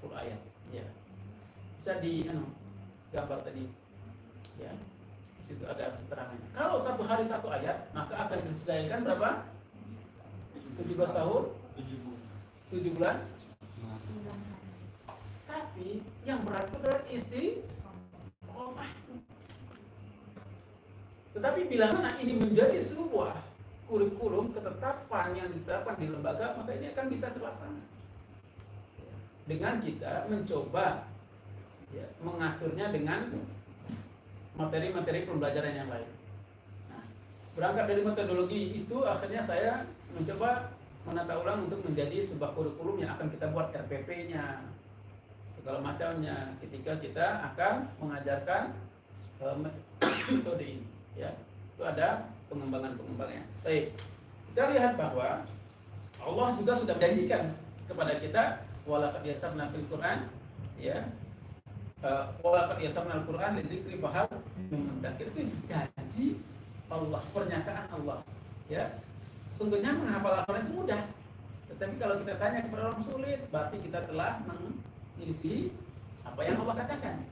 10 ayat, ya. Bisa di gambar tadi, ya, di situ ada keterangannya. Kalau satu hari 1 ayat, maka akan diselesaikan berapa? 17 tahun 7 bulan. Tapi yang berat itu adalah istiqomah. Tetapi bila mana ini menjadi sebuah kurikulum ketetapan yang ditetapkan di lembaga, maka ini akan bisa terlaksana. Dengan kita mencoba ya, mengaturnya dengan materi-materi pembelajaran yang lain. Nah, berangkat dari metodologi itu, akhirnya saya mencoba menata ulang untuk menjadi sebuah kurikulum yang akan kita buat RPP-nya, segala macamnya ketika kita akan mengajarkan metode ini. Ya, itu ada pengembangan-pengembangannya. Baik, kita lihat bahwa Allah juga sudah menjanjikan kepada kita, walaqad yassarna fil Qur'an, ya, walaqad yassarna al-Qur'an lidzikri fahal memudakir. Itu janji Allah, pernyataan Allah. Ya, sesungguhnya menghafal Al-Quran itu mudah. Tetapi kalau kita tanya kepada orang sulit, berarti kita telah mengisi apa yang Allah katakan.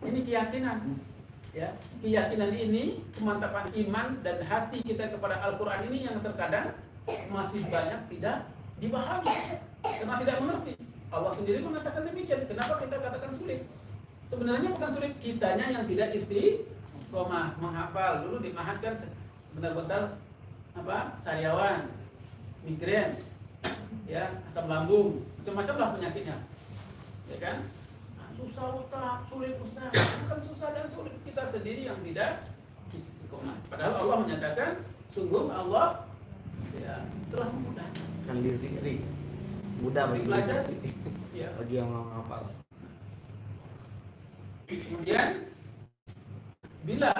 Ini keyakinan. Ya, keyakinan ini, kemantapan iman dan hati kita kepada Al-Quran ini yang terkadang masih banyak tidak dipahami karena tidak mengerti. Allah sendiri mengatakan demikian. Kenapa kita katakan sulit? Sebenarnya bukan sulit, kitanya yang tidak istiqomah menghafal. Dulu dimahatkan sebentar-bentar apa? Sariawan, migrain, ya, asam lambung, macam-macam lah penyakitnya. Ya kan? Susah Ustaz, sulit Ustaz. Bukan susah dan sulit, kita sendiri yang tidak istiqomah. Padahal Allah menyatakan sungguh Allah ya telah memudahkan. Kan dizikri mudah bagi belajar dizikri. Ya. Bagi yang mau hafal. Kemudian bila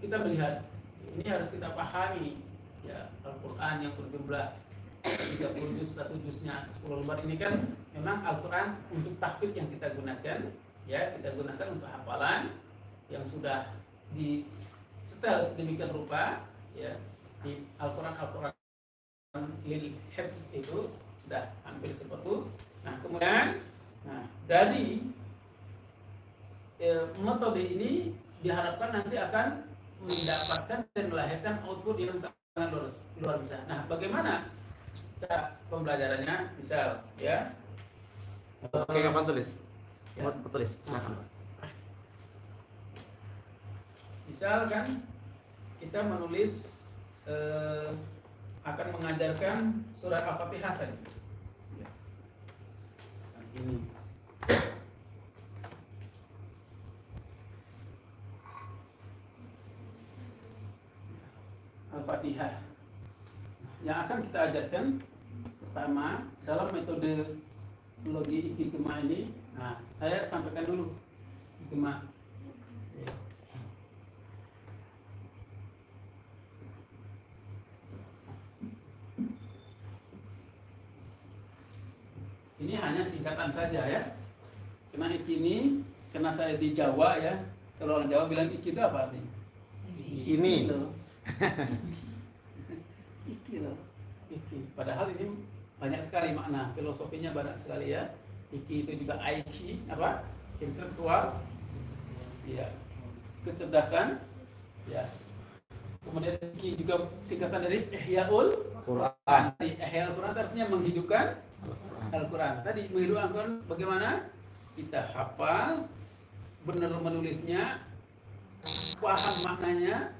kita melihat ini harus kita pahami ya, Al-Quran yang berjumlah 30 juz, 1 juznya 10 lembar ini kan memang Al-Quran untuk tahfidz yang kita gunakan, ya, kita gunakan untuk hafalan yang sudah di setel sedemikian rupa, ya, di Al-Quran lil hifz itu sudah hampir seperti itu. Nah, kemudian dari metode ini diharapkan nanti akan mendapatkan dan melahirkan output yang sangat luar biasa. Nah, bagaimana cara pembelajarannya? Misal, ya. Oke, kapan tulis? Ya. Mau tulis, silakan. Misal kan kita menulis akan mengajarkan surat Al-Fatihah saja. Ya. Nah, ini. Al-Fatihah. Yang akan kita ajarkan pertama dalam metode logi hikmah ini. Nah, saya sampaikan dulu hikmah. Ini hanya singkatan saja ya. Karena ini karena saya di Jawa ya. Kalau orang Jawa bilang iki itu apa artinya? Ini. Iki loh. Iki. Padahal ini banyak sekali makna, filosofinya banyak sekali ya. Iki itu juga IQ, apa? Intelektual. Ya. Kecerdasan. Ya. Kemudian iki juga singkatan dari Ihyaul Quran. Ihya Al-Quran artinya menghidupkan Al-Quran. Tadi menghidupkan Al-Quran bagaimana? Kita hafal, benar menulisnya, paham maknanya,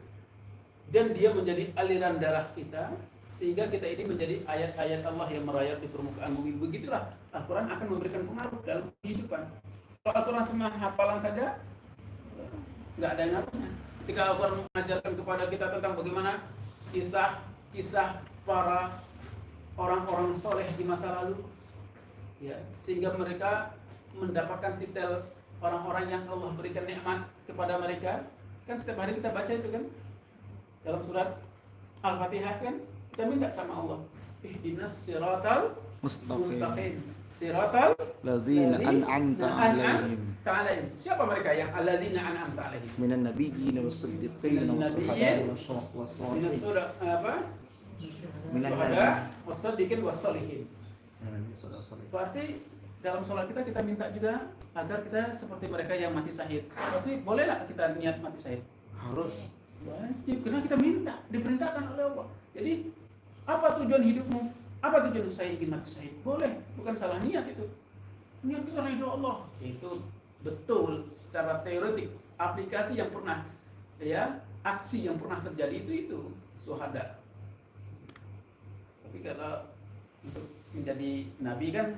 dan dia menjadi aliran darah kita, sehingga kita ini menjadi ayat-ayat Allah yang merayap di permukaan bumi. Begitulah Al-Quran akan memberikan pengaruh dalam kehidupan. Kalau Al-Quran semua hafalan saja, nggak ada yang ngaruhnya. Ketika Al-Quran mengajarkan kepada kita tentang bagaimana kisah para orang-orang soleh di masa lalu, ya, sehingga mereka mendapatkan titel orang-orang yang Allah berikan nikmat kepada mereka. Kan setiap hari kita baca itu kan dalam surat Al-Fatihah kan kita minta sama Allah, ihdinas siratal mustaqim siratal Ladzina an'amta 'alaihim. Siapa mereka yang alladzina an'amta 'alaihim? Minan nabiyyin was-siddiqin was-syuhada'i was-shalihin. Minas surah apa? Minan Syuhada was-shadiqin was-shalihin. nabiyyin. Berarti dalam sholat kita minta juga agar kita seperti mereka yang mati syahid. Berarti bolehlah kita niat mati syahid? Harus. Wajib, karena kita minta, diperintahkan oleh Allah. Jadi apa tujuan hidupmu? Apa tujuan saya ingin mati syahid? Boleh, bukan salah niat itu. Niat kita ridho Allah. Itu betul secara teoretik. Aplikasi yang pernah aksi yang pernah terjadi itu syuhada. Tapi kalau untuk menjadi nabi kan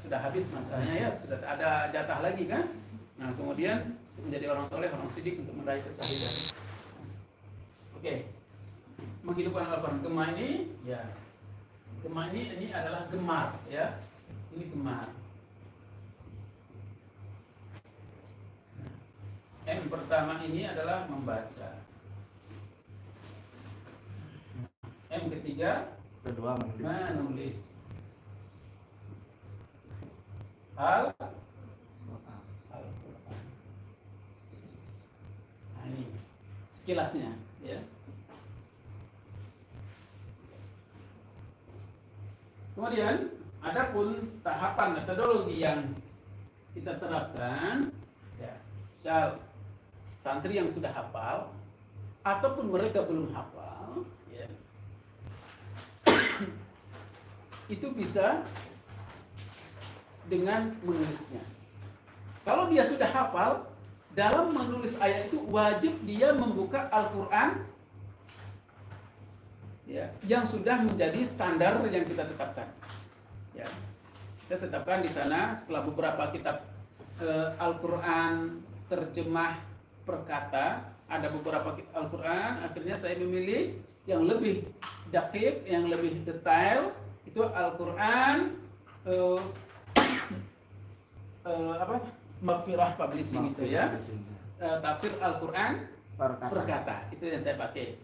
sudah habis masanya ya, sudah tak ada jatah lagi kan. Nah, kemudian menjadi orang soleh, orang sidik untuk meraih kesyahidan. Oke. Menghidupkan Al-Quran. Gema ini adalah gemar ya. Ini gemar. M pertama ini adalah membaca. M ketiga Kedua menulis. Al-Quran. Nah, ini sekilasnya ya. Kemudian adapun tahapan metodologi yang kita terapkan ya, santri yang sudah hafal ataupun mereka belum hafal ya, itu bisa dengan menulisnya. Kalau dia sudah hafal, dalam menulis ayat itu wajib dia membuka Al-Quran ya, yang sudah menjadi standar yang kita tetapkan. Ya, kita tetapkan di sana setelah beberapa kitab Al-Quran terjemah perkata, ada beberapa kitab Al-Quran, akhirnya saya memilih yang lebih dakik, yang lebih detail, itu Al-Quran Maghfirah Publishing itu ya, tafsir Al-Quran perkata, itu yang saya pakai.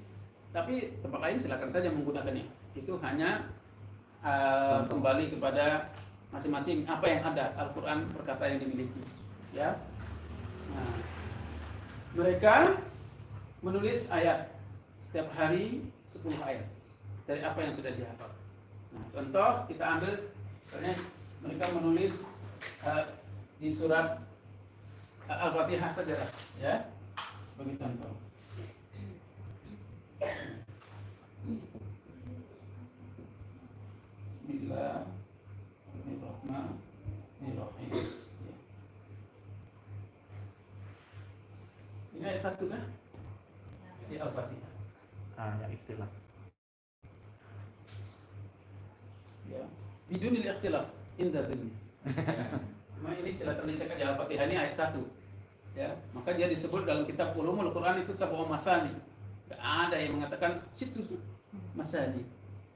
Tapi tempat lain silakan saja menggunakannya. Itu hanya kembali kepada masing-masing apa yang ada Al-Quran perkata yang dimiliki. Ya, nah, mereka menulis ayat setiap hari 10 ayat dari apa yang sudah dihafal. Nah, contoh kita ambil misalnya mereka menulis di surat Al-Fatihah saja lah, ya, bagi contoh. Bismillahirrahmanirrahim. Ini ayat 1 kan? Di Al-Fatihah. Ya ikhtilaf. Ya. Bidunil ikhtilaf inda dzilli. Ini silakan dicek di Al-Fatihah, ini ayat 1. Ya, maka dia disebut dalam kitab Ulumul Quran itu sab'u masani. Tidak ada yang mengatakan situ masani.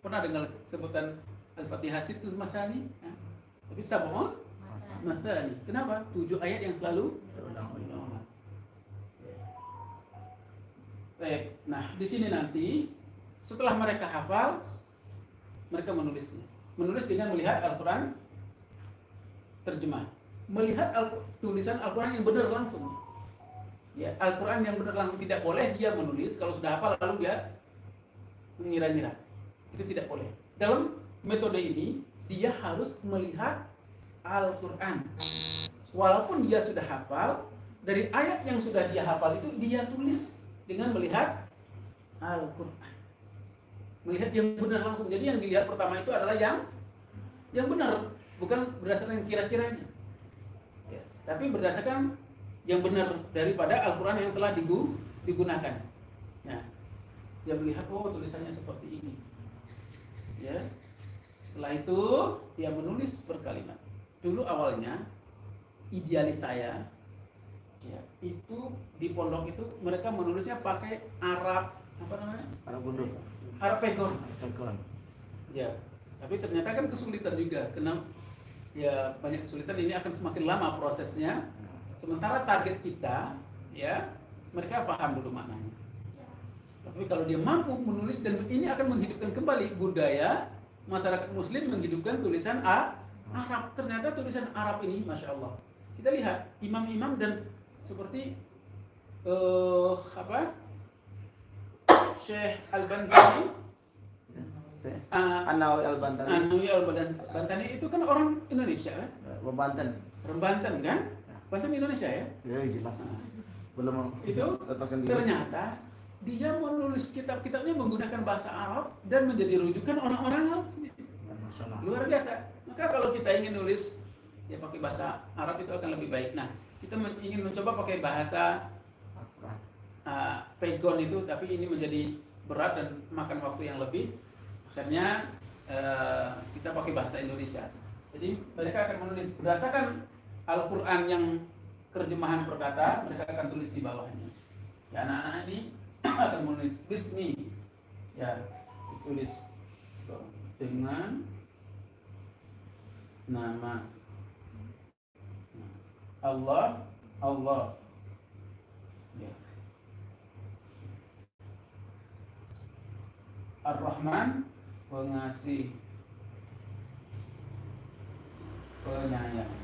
Pernah dengar sebutan Al-Fatihah situ masani? Ya. Tapi sab'un masani. Kenapa? 7 ayat yang selalu berulang-ulang. Baik, nah di sini nanti setelah mereka hafal, mereka menulisnya. Menulis dengan melihat Al-Quran terjemah, melihat tulisan Al-Quran yang benar langsung. Ya, Al-Quran yang benar langsung tidak boleh dia menulis kalau sudah hafal lalu dia mengira-ngira. Itu tidak boleh. Dalam metode ini dia harus melihat Al-Quran. Walaupun dia sudah hafal, dari ayat yang sudah dia hafal itu dia tulis dengan melihat Al-Quran. Melihat yang benar langsung. Jadi yang dilihat pertama itu adalah yang benar, bukan berdasarkan kira-kiranya. Ya, tapi berdasarkan yang benar daripada Al-Quran yang telah digunakan. Nah, dia melihat, oh tulisannya seperti ini. Ya. Setelah itu dia menulis per kalimat. Dulu awalnya idealis saya, ya, itu di pondok itu mereka menulisnya pakai Arab apa namanya? Arab gundul. Arab pegon. Pegon. Ya, tapi ternyata kan kesulitan juga. Karena ya banyak kesulitan, ini akan semakin lama prosesnya. Sementara target kita, ya, mereka paham dulu maknanya. Tapi kalau dia mampu menulis, dan ini akan menghidupkan kembali budaya masyarakat Muslim menghidupkan tulisan Arab. Ternyata tulisan Arab ini, masya Allah. Kita lihat imam-imam dan seperti Syekh Al-Bantani, An-Nawawi Al-Bantani. An-Nawawi Al-Bantani itu kan orang Indonesia kan? Banten. Orang Banten kan? Banten Indonesia ya? Ya jelas. Belum Itu ternyata dia menulis kitab-kitabnya menggunakan bahasa Arab dan menjadi rujukan orang-orang Arab sendiri. Internasional. Luar biasa. Maka kalau kita ingin nulis ya pakai bahasa Arab itu akan lebih baik. Nah, kita ingin mencoba pakai bahasa Al-Quran. Pegon itu, tapi ini menjadi berat dan makan waktu yang lebih. Akhirnya kita pakai bahasa Indonesia. Jadi mereka akan menulis berdasarkan Al-Quran yang terjemahan per kata, mereka akan tulis di bawahnya. Ya, anak-anak ini akan menulis Bismi, ya ditulis dengan nama Allah, ya. Ar-Rahman, pengasih, penyayang.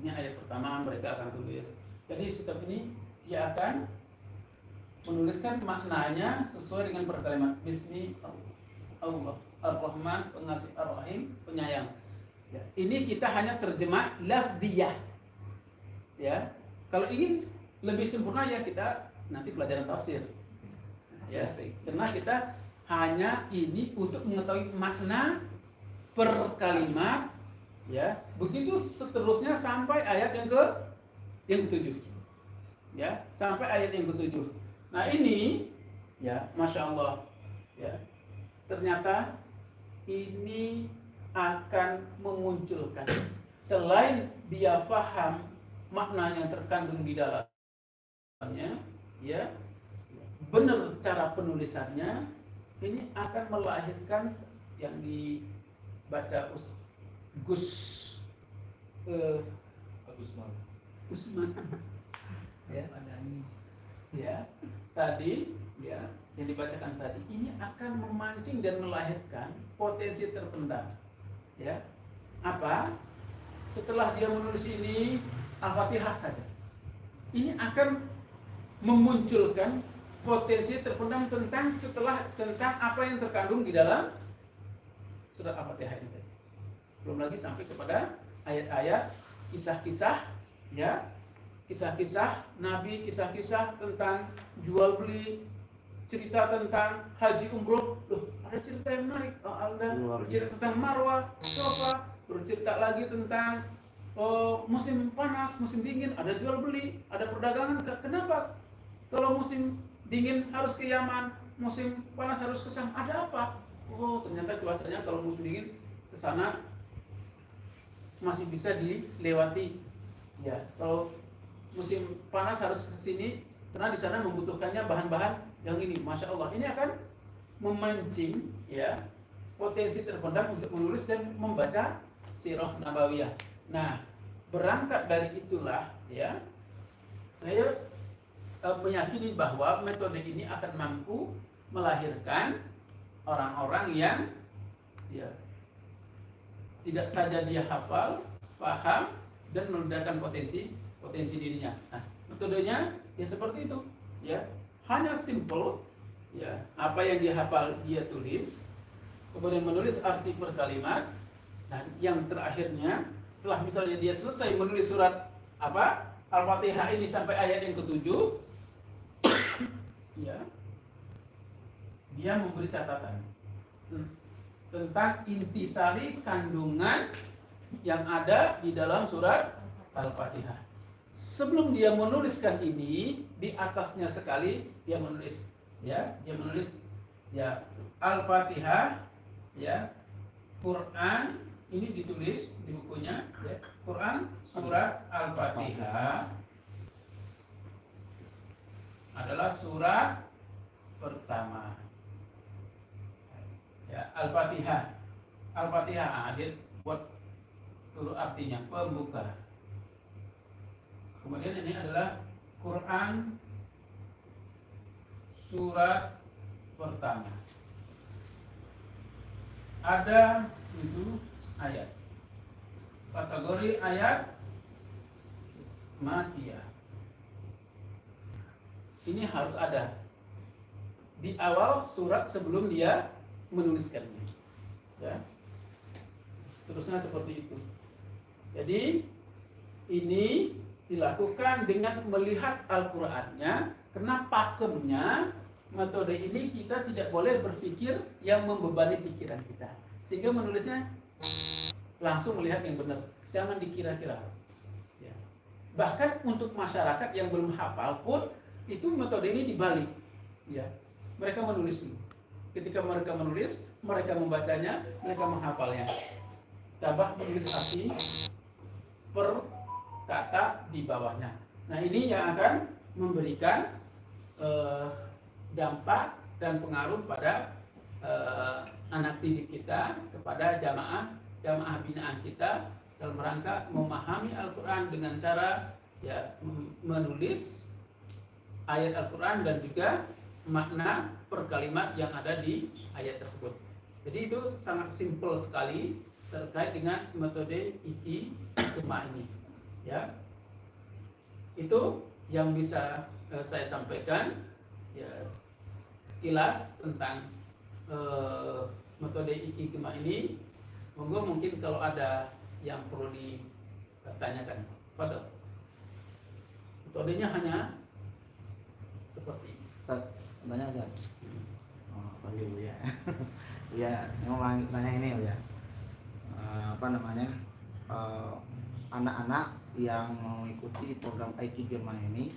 Ini ayat pertama mereka akan tulis. Jadi setiap ini dia akan menuliskan maknanya sesuai dengan perkalimat. Bismi Allah, Ar-Rahman, pengasih, Ar-Rahim, penyayang. Ya, ini kita hanya terjemah lafziyah. Ya, kalau ingin lebih sempurna ya kita nanti pelajaran tafsir. Ya, karena kita hanya ini untuk mengetahui makna per kalimat. Ya, begitu seterusnya sampai ayat yang ke-7. Ya, sampai ayat yang ke-7. Nah, ini ya, Masya Allah. Ya, ternyata ini akan memunculkan selain dia paham makna yang terkandung di dalamnya, ya, benar cara penulisannya, ini akan melahirkan yang dibaca Gusman ya, ya tadi ya yang dibacakan tadi ini akan memancing dan melahirkan potensi terpendam. Ya, apa? Setelah dia menulis ini Al-Fatihah saja, ini akan memunculkan potensi terpendam tentang apa yang terkandung di dalam surat Al-Fatihah ini. Belum lagi sampai kepada ayat-ayat kisah-kisah, ya, kisah-kisah Nabi, kisah-kisah tentang jual beli, cerita tentang haji umroh. Loh, ada cerita yang menarik. Bercerita tentang Marwah, Sofa, bercerita lagi tentang musim panas, musim dingin, ada jual beli, ada perdagangan. Kenapa? Kalau musim dingin harus ke Yaman, musim panas harus ke Syam. Ada apa? Oh, ternyata cuacanya kalau musim dingin ke sana masih bisa dilewati. Ya, kalau musim panas harus ke sini karena di sana membutuhkannya bahan-bahan yang ini. Masya Allah, ini akan memancing ya potensi terpendam untuk menulis dan membaca sirah nabawiyah. Nah, berangkat dari itulah ya saya meyakini bahwa metode ini akan mampu melahirkan orang-orang yang ya tidak saja dia hafal, paham, dan meledakkan potensi dirinya. Nah, metodenya ya seperti itu, ya hanya simple, ya apa yang dia hafal dia tulis, kemudian menulis arti per kalimat, dan yang terakhirnya setelah misalnya dia selesai menulis surat apa Al-Fatihah ini sampai ayat yang ke-7, ya dia memberi catatan tentang intisari kandungan yang ada di dalam surat Al-Fatihah. Sebelum dia menuliskan ini, di atasnya sekali dia menulis, ya, dia menulis ya Al-Fatihah, ya, Quran, ini ditulis di bukunya, ya, Quran surat Al-Fatihah adalah surat pertama. Ya, Al-Fatihah. Al-Fatihah dia buat turut artinya pembuka. Kemudian ini adalah Quran surat pertama. Ada 7 ayat. Kategori ayat Makiyah. Ini harus ada di awal surat sebelum dia menuliskannya. Ya. Terusnya seperti itu. Jadi ini dilakukan dengan melihat Al-Qur'annya, karena pakemnya metode ini kita tidak boleh berpikir yang membebani pikiran kita, sehingga menulisnya langsung melihat yang benar, jangan dikira-kira. Ya. Bahkan untuk masyarakat yang belum hafal pun itu metode ini dibalik. Ya. Mereka menulis dulu. Ketika mereka menulis, mereka membacanya, mereka menghafalnya. Tabah menulis arti per kata di bawahnya. Nah, ini yang akan memberikan dampak dan pengaruh pada anak didik kita, kepada jamaah binaan kita dalam rangka memahami Al-Quran dengan cara ya menulis ayat Al-Quran dan juga makna per kalimat yang ada di ayat tersebut. Jadi itu sangat simpel sekali terkait dengan metode Iqi-Gema ini. Ya, itu yang bisa saya sampaikan. Ya, sekilas tentang metode Iqi-Gema ini. Monggo mungkin kalau ada yang perlu ditanyakan. Fadhol. Metodenya hanya seperti ini. Tanya aja. Oh, panggil Bu ya. Ya, mau tanya ini Bu ya. Apa namanya? Anak-anak yang mengikuti program Iqi-Gema ini,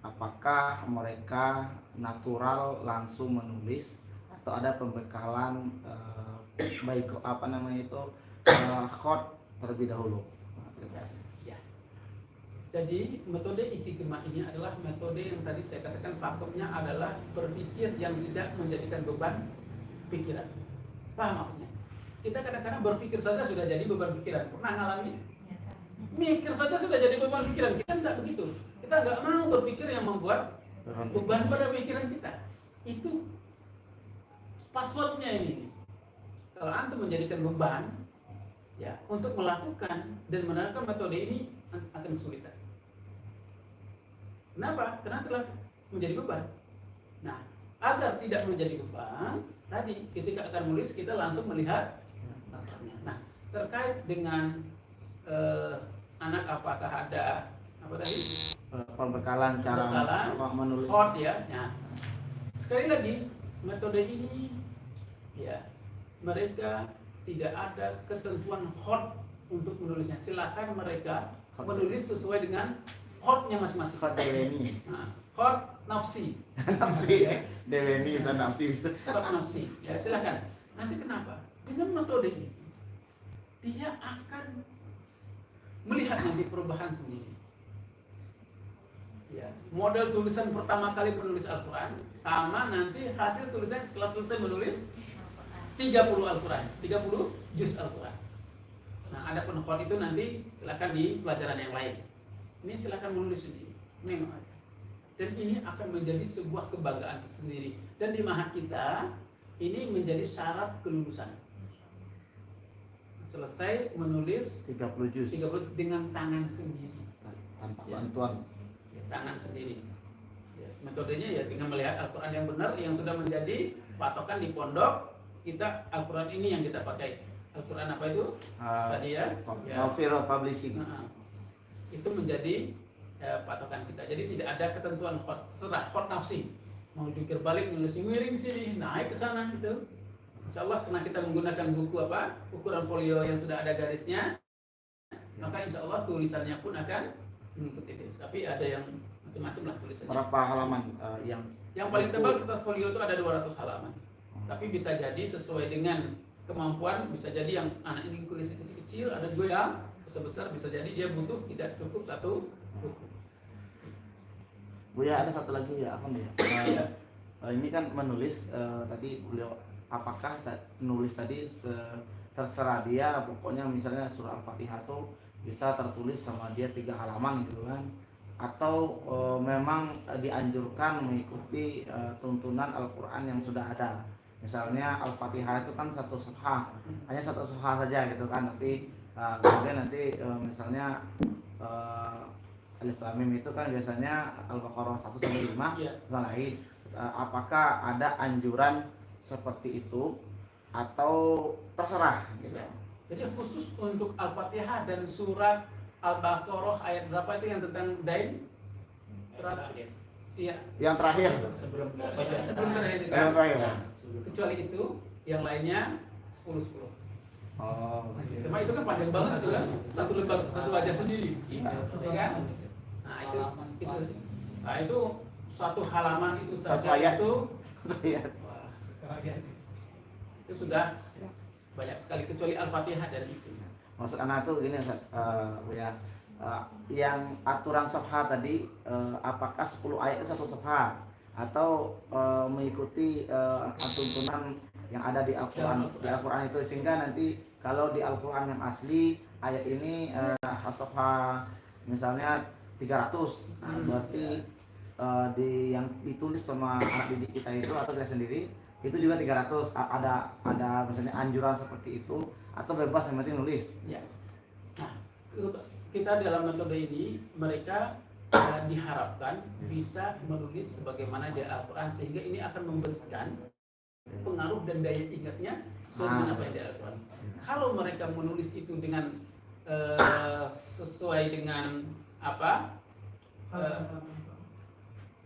apakah mereka natural langsung menulis atau ada pembekalan baik apa namanya itu khot terlebih dahulu? Ya. Jadi metode Iqi-Gema ini adalah metode yang tadi saya katakan pakemnya adalah berpikir yang tidak menjadikan beban pikiran. Paham maksudnya? Kita kadang-kadang berpikir saja sudah jadi beban pikiran. Pernah ngalami? Mikir saja sudah jadi beban pikiran. Kita tidak begitu. Kita nggak mau berpikir yang membuat beban pada pikiran kita. Itu passwordnya ini. Kalau antum menjadikan beban, ya untuk melakukan dan menerapkan metode ini akan kesulitan. Kenapa? Karena telah menjadi beban. Nah, agar tidak menjadi beban, tadi ketika akan menulis kita langsung melihat. Nah, terkait dengan anak apakah ada apa tadi? Pembekalan cara menulis. Hot ya. Nah, sekali lagi metode ini ya mereka tidak ada ketentuan hot untuk menulisnya. Silakan mereka menulis sesuai dengan hotnya masing-masing. Hot Deweni. Nah, hot nafsi. Nafsi ya. Deweni bisa nafsi bisa. Hot nafsi. Ya silakan. Nanti kenapa? Dengan metode ini dia akan melihat nanti perubahan sendiri. Ya, model tulisan pertama kali menulis Al-Quran sama nanti hasil tulisan setelah selesai menulis 30 Al-Quran, 30 juz Al-Quran. Nah, ada penkhot itu nanti silakan di pelajaran yang lain. Ini silakan menulis sendiri. Memang ada. Dan ini akan menjadi sebuah kebanggaan sendiri. Dan di Mahat kita ini menjadi syarat kelulusan. Selesai menulis 30 juz 30 dengan tangan sendiri. tanpa Ya. bantuan. Ya, tangan sendiri. Ya, metodenya ya dengan melihat Al-Quran yang benar yang sudah menjadi patokan di pondok kita. Al-Quran ini yang kita pakai. Al-Quran apa itu? Tadi ya. Novira Publishing. Nah, itu menjadi patokan kita. Jadi tidak ada ketentuan khot, serah khot nafsi. Mau jukir balik nulisnya miring sini, naik ke sana gitu. Insyaallah karena kita menggunakan buku apa? Ukuran folio yang sudah ada garisnya. Maka insyaallah tulisannya pun akan mengikuti itu. Tapi ada yang macam-macam lah tulisannya. Berapa halaman Yang paling tebal kertas folio itu ada 200 halaman. Tapi bisa jadi sesuai dengan kemampuan, bisa jadi yang anak ini tulisnya kecil-kecil, ada juga yang besar-besar, bisa jadi dia butuh tidak cukup satu buku. Bu ya, ada satu lagi ya, apa ya? Ini kan menulis tadi beliau, apakah nulis tadi terserah dia, pokoknya misalnya surah Al-Fatihah tuh bisa tertulis sama dia 3 halaman gitu kan? Atau memang dianjurkan mengikuti tuntunan Al-Quran yang sudah ada? Misalnya Al-Fatihah itu kan 1 surah, hanya 1 surah saja gitu kan, tapi kemudian nanti misalnya Alif Lam Mim itu kan biasanya Al-Baqarah 1-5 lain. Apakah ada anjuran seperti itu atau terserah gitu? Jadi khusus untuk Al-Fatihah dan surat Al-Baqarah ayat berapa itu yang tentang dain? Surat Iya. Yang terakhir. sebelum terakhir itu Yang kan. terakhir. Nah, kecuali itu, yang lainnya 10-10. Oh. Cuma itu kan panjang banget itu kan, satu lembar satu wajah sendiri, ya kan? Nah itu satu halaman itu Satu saja ayat. itu, Iya. wah, itu sudah banyak sekali kecuali Al-Fatihah dan itu. Maksud anak tuh gini Ustaz, yang aturan safha tadi apakah 10 ayat itu satu safha atau mengikuti tuntunan yang ada di Al-Quran itu, sehingga nanti kalau di Al-Quran yang asli ayat ini safha misalnya 300, nah, berarti yang ditulis sama anak didik kita itu atau kita sendiri itu juga 300. Ada misalnya anjuran seperti itu atau bebas yang penting nulis. Ya. Nah, kita dalam metode ini mereka diharapkan bisa menulis sebagaimana di Al-Quran, sehingga ini akan memberikan pengaruh dan daya ingatnya sesuai dengan apa yang di Al-Quran. Kalau mereka menulis itu dengan sesuai dengan apa,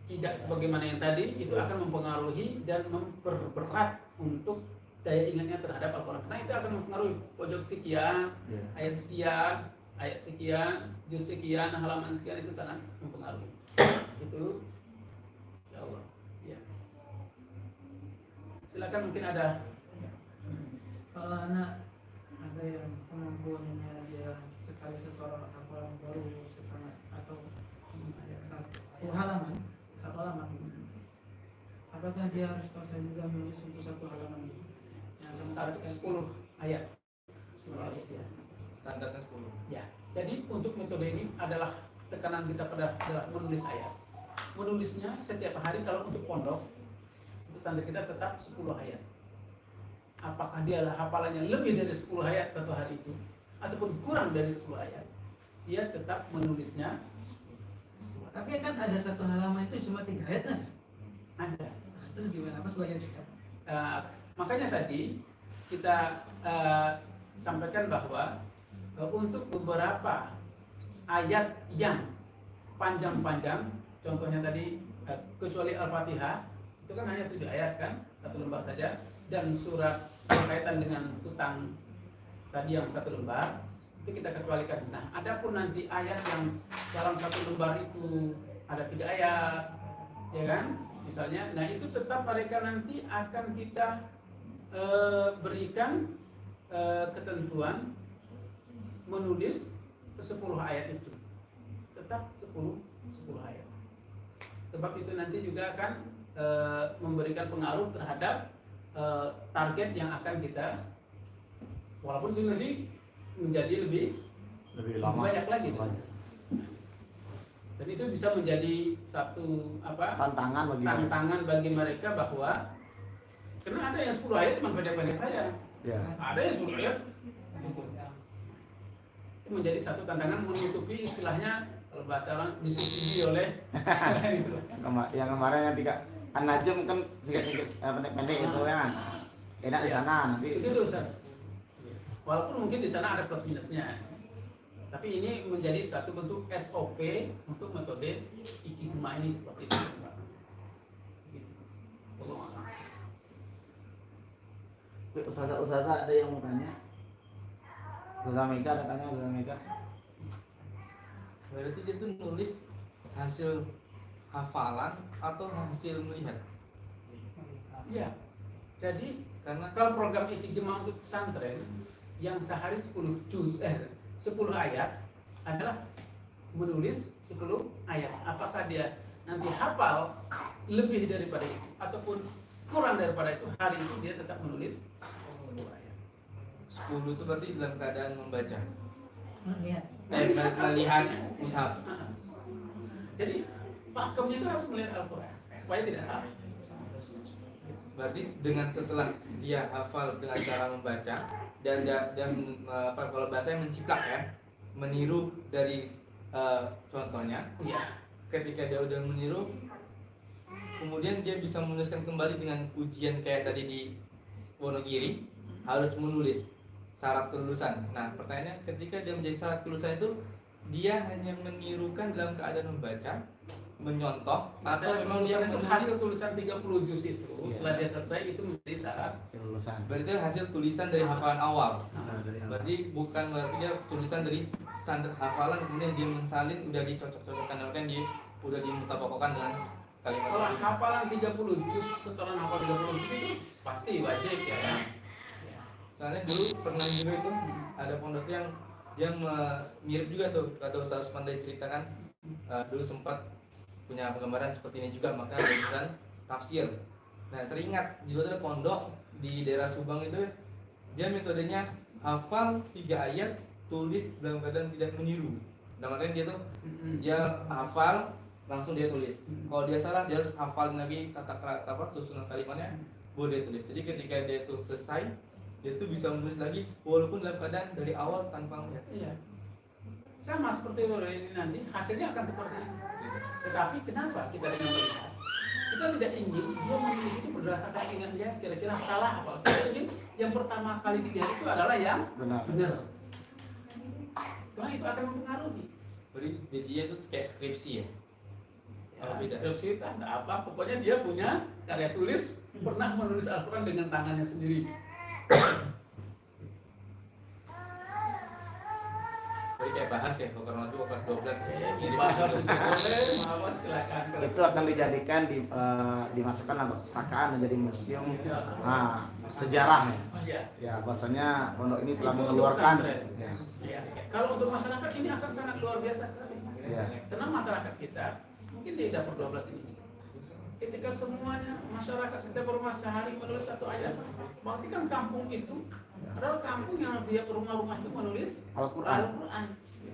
tidak sebagaimana yang tadi, itu akan mempengaruhi dan memperberat untuk daya ingatnya terhadap Al-Quran, karena itu akan mempengaruhi pojok sekian, ayat sekian, juz sekian, halaman sekian, itu sangat mempengaruhi. Itu ya Allah. Ya. Silakan, mungkin ada. Kalau anak ada yang kemampuannya dia sekali satu halaman baru setengah atau satu halaman, apakah dia harus paksa juga menulis untuk satu halaman itu? Yang 10 ayat. 10 ayat ya. Standarnya 10. Ya. Jadi untuk metode ini adalah tekanan kita adalah menulis ayat. Menulisnya setiap hari. Kalau untuk pondok, untuk santri kita tetap 10 ayat. Apakah dia hafalannya lebih dari 10 ayat satu hari itu ataupun kurang dari 10 ayat, dia tetap menulisnya. Tapi kan ada satu halaman itu cuma 3 ayat kan? Ada. Nah, terus gimana? Apa sebagian sekarang? Makanya tadi kita sampaikan bahwa untuk beberapa ayat yang panjang-panjang, contohnya tadi kecuali Al-Fatihah, itu kan hanya 7 ayat kan, satu lembar saja, dan surat berkaitan dengan utang tadi yang satu lembar, itu kita kecualikan. Nah, adapun nanti ayat yang dalam satu lembar itu ada 3 ayat, ya kan? Misalnya, nah itu tetap mereka nanti akan kita berikan ketentuan menulis 10 ayat itu, tetap 10 ayat. Sebab itu nanti juga akan memberikan pengaruh terhadap target yang akan kita, walaupun itu nanti menjadi lebih lama, banyak lagi. Dan itu bisa menjadi satu tantangan bagi mereka, bahwa karena ada yang 10 ayat cuma pendek-pendek saja, ada yang 10 ayat itu menjadi satu tantangan, menutupi istilahnya kalau bahasa orang disubsidi oleh itu. Yang kemarin yang 3 An-Najm kan sedikit pendek-pendek itu kan enak di sana nanti. Itu Ustaz. Walaupun mungkin di sana ada plus minusnya, tapi ini menjadi satu bentuk SOP untuk metode Iqigma ini seperti itu. Ustazah ada yang mau tanya? Ustazah Mega ada tanya, Ustazah Mega. Berarti dia tuh nulis hasil hafalan atau hasil melihat? Iya. Jadi Karena kalau program Iqigma untuk pesantren yang sehari 10 ayat adalah menulis 10 ayat. Apakah dia nanti hafal lebih daripada itu ataupun kurang daripada itu, hari itu dia tetap menulis 10 ayat. 10 itu berarti dalam keadaan membaca. Lihat. Melihat mushaf. Jadi pakemnya itu harus melihat Al-Quran supaya tidak salah. Berarti dengan setelah dia hafal dengan cara membaca dan kalau bahasanya menciplak ya, meniru dari contohnya. Iya. Ketika dia udah meniru, kemudian dia bisa menuliskan kembali dengan ujian kayak tadi di Wonogiri, harus menulis syarat kelulusan. Nah, pertanyaannya ketika dia menjadi syarat kelulusan itu, dia hanya menirukan dalam keadaan membaca menyontoh atau Masalah memang dia kelulusan itu menulis? hasil tulisan 30 juz itu Iya. setelah dia selesai itu menjadi syarat. kelulusan. Berarti hasil tulisan dari hafalan awal. Nah, dari awal. Berarti bukan berarti dia tulisan dari standar hafalan kemudian dia mensalin udah dicocok-cocokkan kan dia udah dimutabakokan dengan kalimat Kalau tersebut. hafalan 30 juz, setoran hafal 30 juz itu pasti wajib ya. Ya. Soalnya dulu pernah juga itu ada pondok yang mirip juga tuh kata Ustaz Pandai ceritakan dulu sempat punya penggambaran seperti ini juga maka dengan tafsir. Nah teringat juga ada pondok di daerah Subang itu dia metodenya hafal 3 ayat tulis dalam keadaan tidak meniru. Nah makanya dia tuh dia hafal langsung dia tulis. Kalau dia salah dia harus hafalin lagi kata-kata apa susunan kalimatnya baru dia tulis. Jadi ketika dia tuh selesai dia tuh bisa menulis lagi walaupun dalam keadaan dari awal tanpa melihat. Iya. Sama seperti ini nanti hasilnya akan seperti ini. Tetapi kenapa kita ingin melihat? Kita tidak ingin dia menulis itu berdasarkan dengan dia kira-kira salah apa. Kita ingin yang pertama kali dilihat itu adalah yang Benar. benar. Karena itu akan mempengaruhi. Jadi jadinya itu kayak skripsi ya. Ya, Beda. skripsi itu enggak apa, pokoknya dia punya karya tulis, pernah menulis Al-Quran dengan tangannya sendiri. Jadi kayak bahas ya kalau kurang lebih kelas 12 Ini bahas itu boleh, maaf silakan. Itu akan dijadikan dimasukkan dalam perpustakaan menjadi museum sejarah. Oh, iya. Ya, bahwasanya pondok ini telah Itu mengeluarkan. pesantren. Ya, Ya. Kalau untuk masyarakat ini akan sangat luar biasa sekali. ya. Karena masyarakat kita mungkin di dapur 12 ini ketika semuanya masyarakat setiap rumah sehari menulis satu ayat, berarti kan kampung itu adalah kampung yang dia rumah-rumah itu menulis Al-Quran. Al-Quran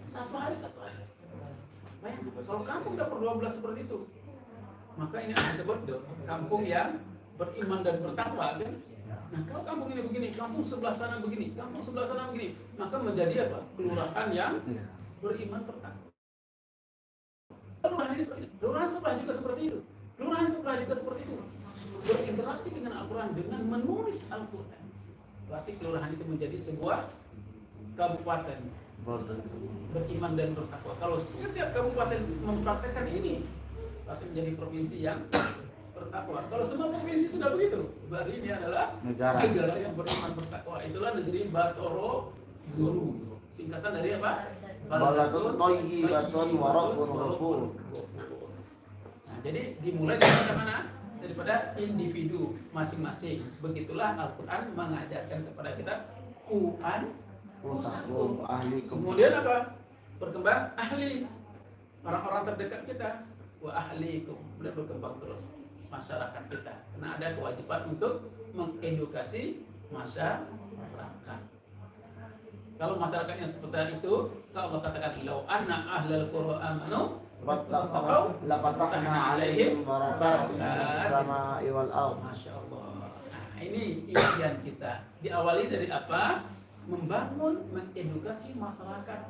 satu hari satu ayat. Bayangkan kalau kampung dapur 12 seperti itu, maka ini disebut kampung yang beriman dan bertakwa kan? Nah kalau kampung ini begini, kampung sebelah sana begini, kampung sebelah sana begini, maka menjadi apa? Kelurahan yang Ya. beriman bertakwa. Kelurahan ini seperti itu. Kelurahan sebelah juga seperti itu. Kelurahan sebelah juga seperti itu. Berinteraksi dengan Al-Quran dengan menulis Al-Quran. Berarti kelurahan itu menjadi sebuah kabupaten beriman dan bertakwa. Kalau setiap kabupaten mempraktekkan ini, berarti menjadi provinsi yang bertakwa. Kalau semua provinsi sudah begitu, berarti ini adalah negara yang beriman bertakwa. Itulah negeri Batoro Guru. Singkatan dari apa? Baladun thayyibatun wa rabbun ghafur. Nah, jadi dimulai dari mana? Daripada individu masing-masing. Begitulah Al-Quran mengajarkan kepada kita Quran Usakum ahli kemudian apa? Berkembang ahli, orang-orang terdekat kita, wa ahlikum, kemudian berkembang terus masyarakat kita. Karena ada kewajiban untuk mengedukasi masyarakat. Kalau masyarakatnya seperti itu, kalau Allah katakan lau anna ahlal qura amanu wattaqau lafatahna alaihim barakatin minas sama'i wal ardh. Masya Allah. Nah, ini impian kita. Diawali dari apa? Membangun, mengedukasi masyarakat.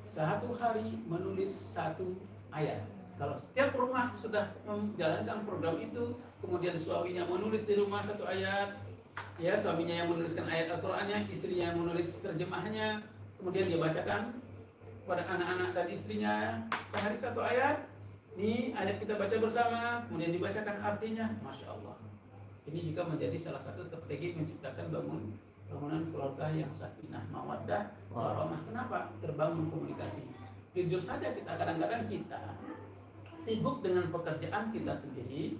Satu hari menulis satu ayat. Kalau setiap rumah sudah menjalankan program itu, kemudian suaminya menulis di rumah satu ayat, ya suaminya yang menuliskan ayat Al-Qur'annya, istrinya yang menulis terjemahnya, kemudian dia bacakan kepada anak-anak dan istrinya sehari satu ayat. Ini ayat kita baca bersama, kemudian dibacakan artinya. Masya Allah. Ini juga menjadi salah satu strategi menciptakan bangunan keluarga yang sakinah, mawaddah, warahmah. Kenapa? Terbangun komunikasi. Jujur saja kita kadang-kadang kita sibuk dengan pekerjaan kita sendiri.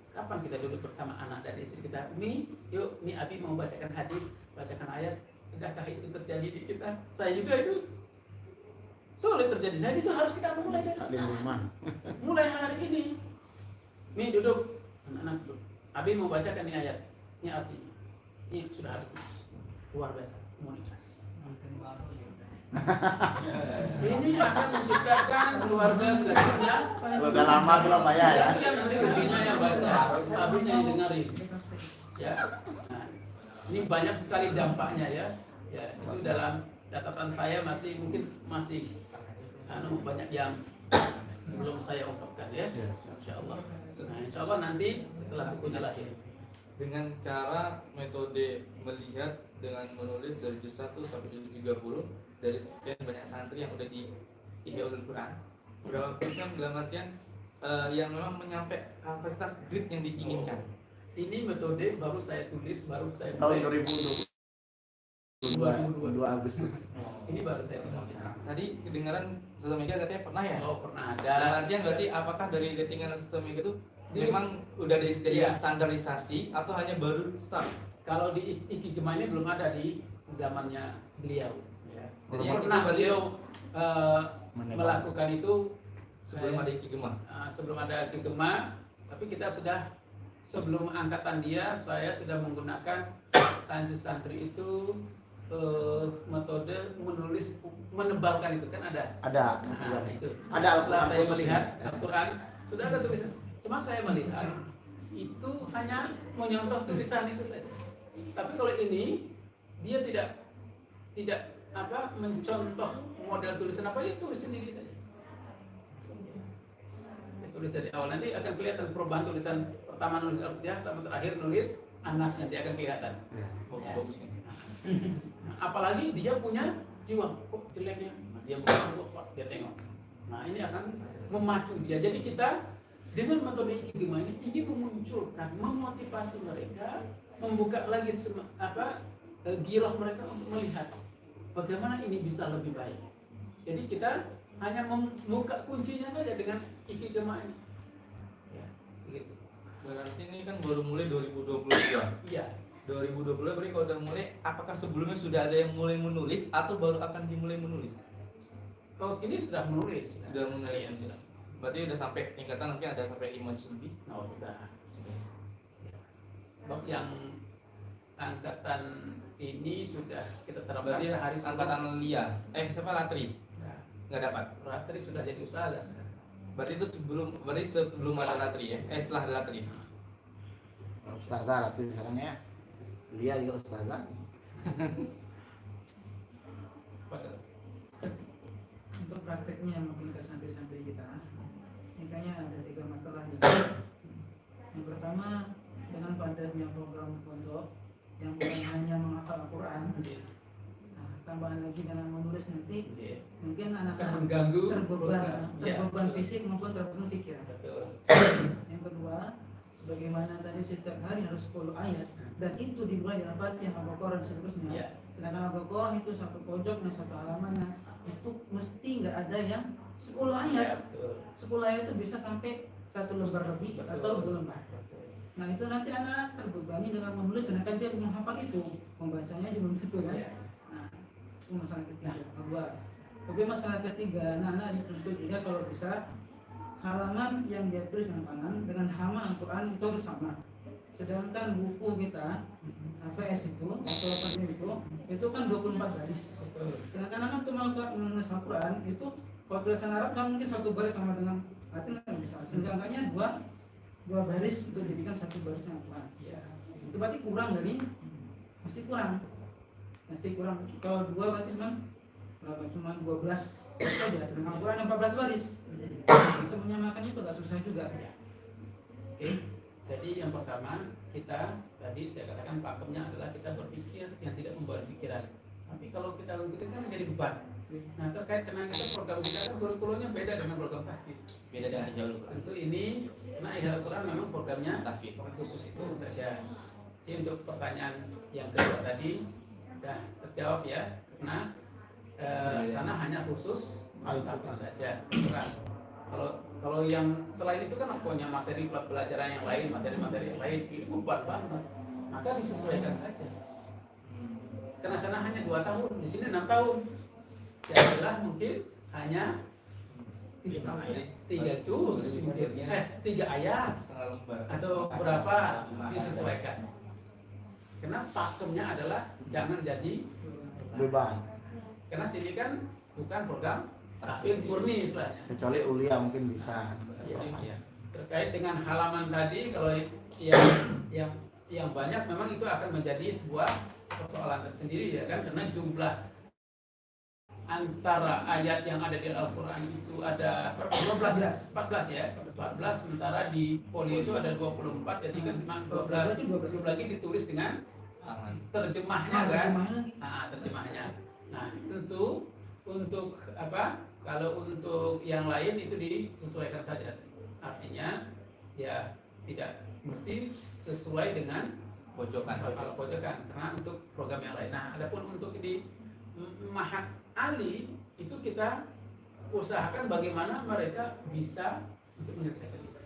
Kapan kita duduk bersama anak dan istri kita? Umi, yuk, nih Abi mau bacakan hadis, bacakan ayat. Tidakkah itu terjadi di kita? Saya juga itu sulit terjadi. Dan itu harus kita mulai dari sekarang. Mulai hari ini. Nih duduk, anak-anak duduk. Abi mau bacakan nih ayat. Ini artinya. Ini sudah habis. Luar biasa komunikasi. Ini akan menciptakan keluarga sakinah. Udah lama tuh Pak ya. Yang nanti abinya yang baca, abinya yang dengerin. Ya. Nah, ini banyak sekali dampaknya ya. Ya, itu dalam catatan saya mungkin masih banyak yang belum saya ungkapkan ya. Insya Allah. Nah, insya Allah nanti setelah bukunya lahir. dengan cara metode melihat dengan menulis dari juz 1 sampai juz 30 dari sekian banyak santri yang udah di Ihyaul Quran. Berapa persen dalam artian yang memang menyampai kapasitas grid yang diinginkan. Ini metode baru saya tulis, baru saya Tahun mulai. 2022 Agustus. Ini baru saya tulis. Tadi kedengaran sosial media katanya pernah ya? Oh, pernah Dalam ada. artian berarti apakah dari settingan sosial media itu Jadi- memang udah disediakan Iya. standarisasi atau hanya baru start? Kalau di Ikigema ini belum ada di zamannya beliau. Ya. Jadi Belum yang pernah itu berarti beliau Menebar. melakukan itu sebelum saya- ada Ikigema. sebelum ada Ikigema, tapi kita sudah sebelum angkatan dia, saya sudah menggunakan sains santri itu metode menulis menebalkan itu kan ada. Ada. Nah, itu. Ada Setelah Al-Quran saya khusus melihat ya? Al-Quran sudah ada tulisan. Cuma saya melihat itu hanya menyontoh tulisan itu saja. Tapi kalau ini dia tidak mencontoh model tulisan apa, dia tulis sendiri saja. Dia tulis dari awal, nanti akan kelihatan perubahan tulisan pertama nulis Al-Fatihah sama terakhir nulis Anas, nanti akan kelihatan. Bagus nih. Nah, apalagi dia punya jiwa, kok jeleknya, nah, dia buka Pak, dia tengok. Nah, ini akan memacu dia. Jadi kita dengan metode Ikigema ini ingin memunculkan, memotivasi mereka, membuka lagi giroh mereka untuk melihat bagaimana ini bisa lebih baik. Jadi kita hanya membuka kuncinya saja dengan Ikigema ini. Ya, begitu. Berarti ini kan baru mulai 2022. Iya. 2020 berarti kalau udah mulai, apakah sebelumnya sudah ada yang mulai menulis atau baru akan dimulai menulis? Oh, ini sudah menulis. Sudah mulai Iya, menulis. sudah. Berarti udah sampai tingkatan mungkin ada sampai 5 juz lebih. Oh, sudah. Sebab yang angkatan ini sudah kita terapkan Berarti sehari angkatan Lia. Siapa Latri? Nah, Nggak dapat. Ratri sudah jadi usaha sekarang. Berarti itu sebelum ada Latri ya? Setelah ada Latri. Ustazah Ratri sekarang ya. Lia juga ustazah. Untuk prakteknya mungkin ke santri-santri kita, intinya ada 3 masalah. Yang pertama, dengan padatnya program pondok yang bukan hanya menghafal Al-Quran, nah, tambahan lagi dengan menulis nanti, Iya. mungkin Akan anak-anak mengganggu terbeban Iya. fisik maupun terbeban pikiran. Betul. Yang kedua, sebagaimana tadi setiap hari harus 10 ayat dan itu dimulai dengan Fatihah, Al-Baqarah dan seterusnya. Iya. Sedangkan Al-Baqarah itu satu pojoknya, satu halamannya, itu mesti nggak ada yang 10 Iya, ayat. betul. 10 ayat itu bisa sampai 1 lembar lebih Betul. atau 2 lembar. Betul. Nah itu nanti anak terbebani dengan menulis, sedangkan dia menghafal itu, membacanya aja belum tentu kan. Iya. Nah itu masalah ketiga. Kedua, tapi masalah ketiga, anak-anak dituntut juga kalau bisa halaman yang dia tulis dengan tangan dengan halaman Al-Quran itu harus sama. Sedangkan buku kita APS itu atau 8 itu kan 24 baris. Betul. Sedangkan anak untuk menulis Al-Quran itu kalau tulisan Arab kan mungkin 1 baris sama dengan Latin kan bisa. Sedangkannya dua baris untuk dijadikan 1 barisnya Al-Quran. Iya. Itu berarti kurang dari mesti kurang. Kalau 2 berarti cuma 12 baris saja. Sedangkan Al-Quran 14 baris. Itu menyamakannya itu agak susah juga. Oke. Jadi yang pertama kita tadi saya katakan pakemnya adalah kita berpikir yang tidak membawa pikiran. Tapi kalau kita lakukan kan menjadi beban. Nah terkait kenangan itu program kita kan kurikulumnya beda dengan program tahfiz. Beda dengan Ihya Al-Quran. Tentu ini karena Ihya Al-Quran memang programnya Tahfiz. khusus itu saja. Jadi untuk pertanyaan yang kedua tadi sudah terjawab ya. Karena sana hanya khusus Al-Tahfiz saja. Al-Quran. Kalau yang selain itu kan punya materi pelajaran yang lain, materi-materi yang lain, ini beban banget. Maka disesuaikan saja. Karena sana hanya 2 tahun, di sini 6 tahun. Jadilah mungkin hanya 3 juz, mungkin 3 ayat Setengah lembar. atau berapa disesuaikan. Karena pakemnya adalah jangan jadi Beban. karena sini kan bukan program tahfiz murni istilahnya. Kecuali Ulia mungkin bisa. Ya. Terkait dengan halaman tadi, kalau yang banyak memang itu akan menjadi sebuah persoalan tersendiri ya kan, karena jumlah antara ayat yang ada di Al-Quran itu ada 14 ya 14, sementara di folio itu ada 24, jadi kan cuma 12 belum lagi ditulis dengan Tangan. terjemahnya kan. Nah, terjemahnya. Nah, tentu untuk apa? Kalau untuk yang lain itu disesuaikan saja. Artinya ya tidak mesti sesuai dengan Pojokan. pojokan karena untuk program yang lain. Nah, adapun untuk di Mahat Ali itu kita usahakan bagaimana mereka bisa untuk menyelesaikan itu.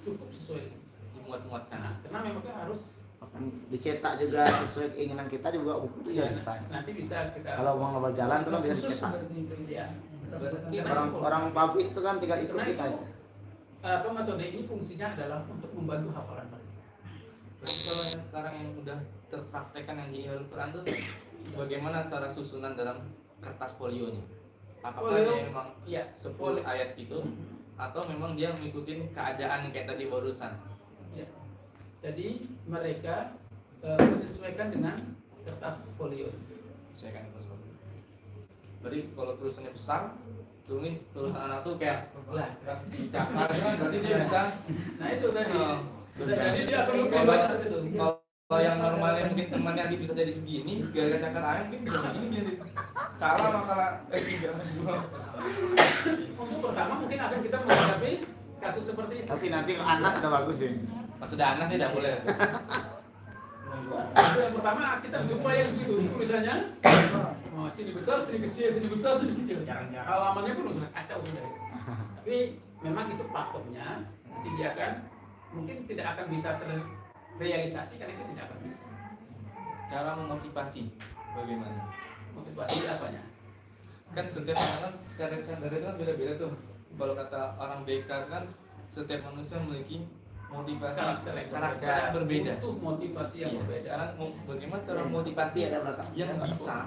Cukup sesuai dengan Dimuat-muatkan. nah, karena memang kita harus Akan dicetak juga sesuai keinginan kita juga buku itu ya bisa. nanti bisa kita Kalau mau berjalan itu kan bisa Khusus dicetak. seperti itu. ya. Orang pabrik itu kan tinggal ikut Karena kita. itu apa metode ini fungsinya adalah untuk membantu hafalan mereka. Berarti kalau yang sekarang yang udah terpraktekkan yang di Al-Quran tuh bagaimana cara susunan dalam kertas folionya? Apakah Folio, dia memang ya, 10 ayat itu atau memang dia mengikuti keadaan yang kayak tadi barusan? Ya. Jadi mereka menyesuaikan dengan kertas folio. Saya kan berarti kalau tulisannya besar, tulisan anak tuh kayak Lah, cakar kan berarti dia bisa. nah itu tadi. Oh. Bisa jadi dia akan lebih banyak gitu. Kalau yang normalnya mungkin temannya Adi bisa jadi segini, gara-gara cakar ayam mungkin bisa begini dia. Kalah makalah tiga. Untuk pertama mungkin akan kita menghadapi kasus seperti itu. Tapi nanti Anas udah bagus ya. Pas sudah anak sih udah boleh. Itu yang pertama kita jumpa yang gitu tulisannya. Oh, sini besar, sini kecil, sini besar, sini kecil. Halamannya pun sudah kacau sudah. Tapi memang itu pakemnya. Nanti dia akan mungkin tidak akan bisa terrealisasi karena itu tidak akan bisa. Cara memotivasi bagaimana? Motivasi apanya? Kan setiap orang kan kadang-kadang itu kan beda-beda tuh. Kalau kata orang BK kan setiap manusia memiliki motivasi Karakter yang berbeda. Untuk motivasi yang Iya. berbeda. Sekarang bagaimana cara motivasi yang bisa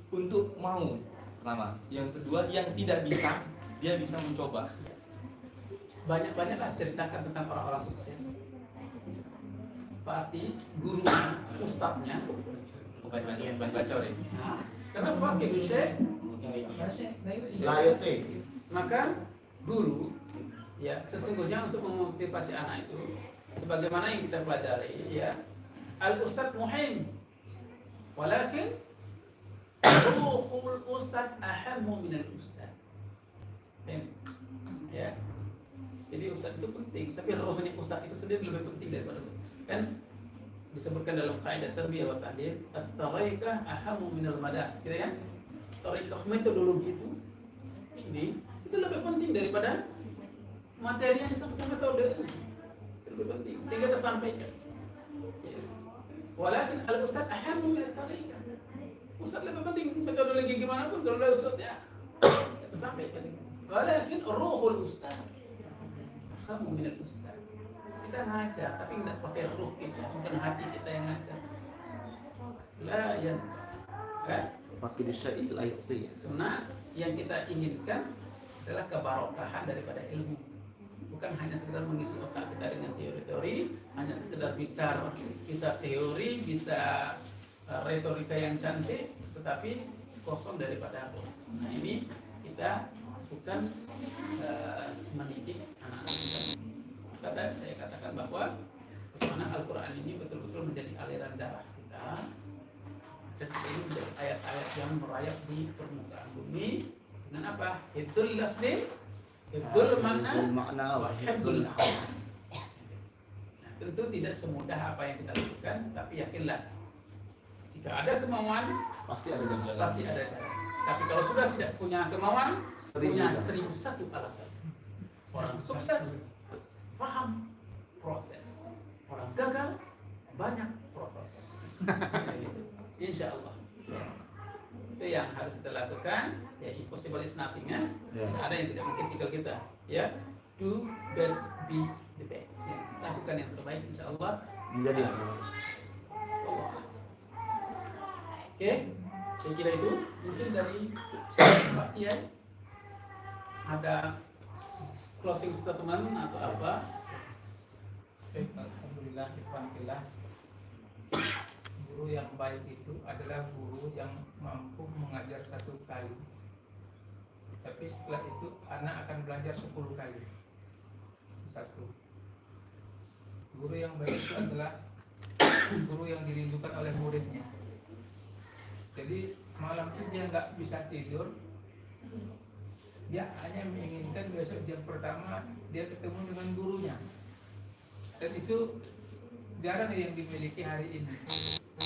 untuk mau pertama, yang kedua yang tidak bisa dia bisa mencoba. Banyak-banyaklah ceritakan tentang orang-orang sukses. Berarti gurunya, ustadznya, Bukan baca deh. nah, karena fakir syekh, Layote. maka guru ya sesungguhnya untuk memotivasi anak itu sebagaimana yang kita pelajari ya al ustadz muhim walakin ruhul ustadz ahammu minal ustadz ya jadi ustadz itu penting tapi rohnya ustadz itu sendiri lebih penting daripada ustadz. Kan disebutkan dalam kaidah tarbiyah wa ta'lim at-tariqah ahammu minal madah gitu ya tariqah metodologi itu lebih penting daripada materi yang disampaikan metode itu lebih penting sehingga tersampaikan ya. Walakin al-ustadz ahammu min at-tariqah ustadz lebih penting metodologi gimana pun kalau ustadz ya tersampaikan walakin ruhul ustadz ahammu min al-ustadz kita ngajar tapi tidak pakai ruh kita bukan hati kita yang ngajar lah ya kan Pakai disyai layote ya. karena yang kita inginkan adalah kebarokahan daripada ilmu bukan hanya sekedar mengisi otak kita dengan teori-teori hanya sekedar bisa teori bisa retorika yang cantik tetapi kosong daripada apa nah ini kita bukan mendidik anak-anak kita karena saya katakan bahwa bagaimana Al-Quran ini betul-betul menjadi aliran darah kita dan ini menjadi ayat-ayat yang merayap di permukaan bumi dengan apa? Hibdul lafzi, hibdul makna, wa hibdul hawa. Nah, tentu tidak semudah apa yang kita lakukan, tapi yakinlah jika ada kemauan Pasti ada jalan. pasti ada cara. Tapi kalau sudah tidak punya kemauan, punya 1001 alasan. Orang sukses paham proses, orang gagal banyak proses. Insya Allah. Itu yang harus kita lakukan. Ya, impossible is nothing ya. Tidak ada yang tidak mungkin tinggal kita. Ya, do best, be the best. Ya, lakukan yang terbaik. Insya Allah. Menjadi Allah. Oke, saya kira itu mungkin dari Pak Kiai ada closing statement atau apa? Alhamdulillah, alhamdulillah. Guru yang baik itu adalah guru yang mampu mengajar 1 kali. Tapi setelah itu anak akan belajar 10 kali. 1. Guru yang baik itu adalah guru yang dirindukan oleh muridnya. Jadi malam itu dia nggak bisa tidur Dia hanya menginginkan besok jam pertama dia ketemu dengan gurunya. Dan itu jarang yang dimiliki hari ini.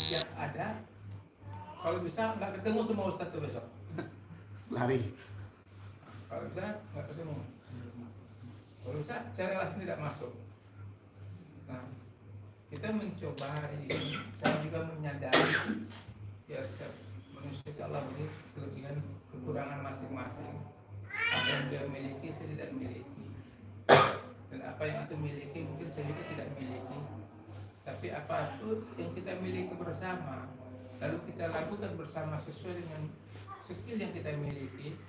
Yang ada, kalau bisa nggak ketemu sama ustadz tuh besok. Lari. Kalau bisa nggak ketemu. Kalau bisa saya relasi tidak masuk. Nah, kita mencoba hari ini. Saya juga menyadari ya setiap manusia itu Allah beri kelebihan kekurangan masing-masing. Apa yang dia miliki saya tidak miliki, dan apa yang itu miliki mungkin saya juga tidak miliki. Tapi apapun yang kita miliki bersama, lalu kita lakukan bersama sesuai dengan skill yang kita miliki,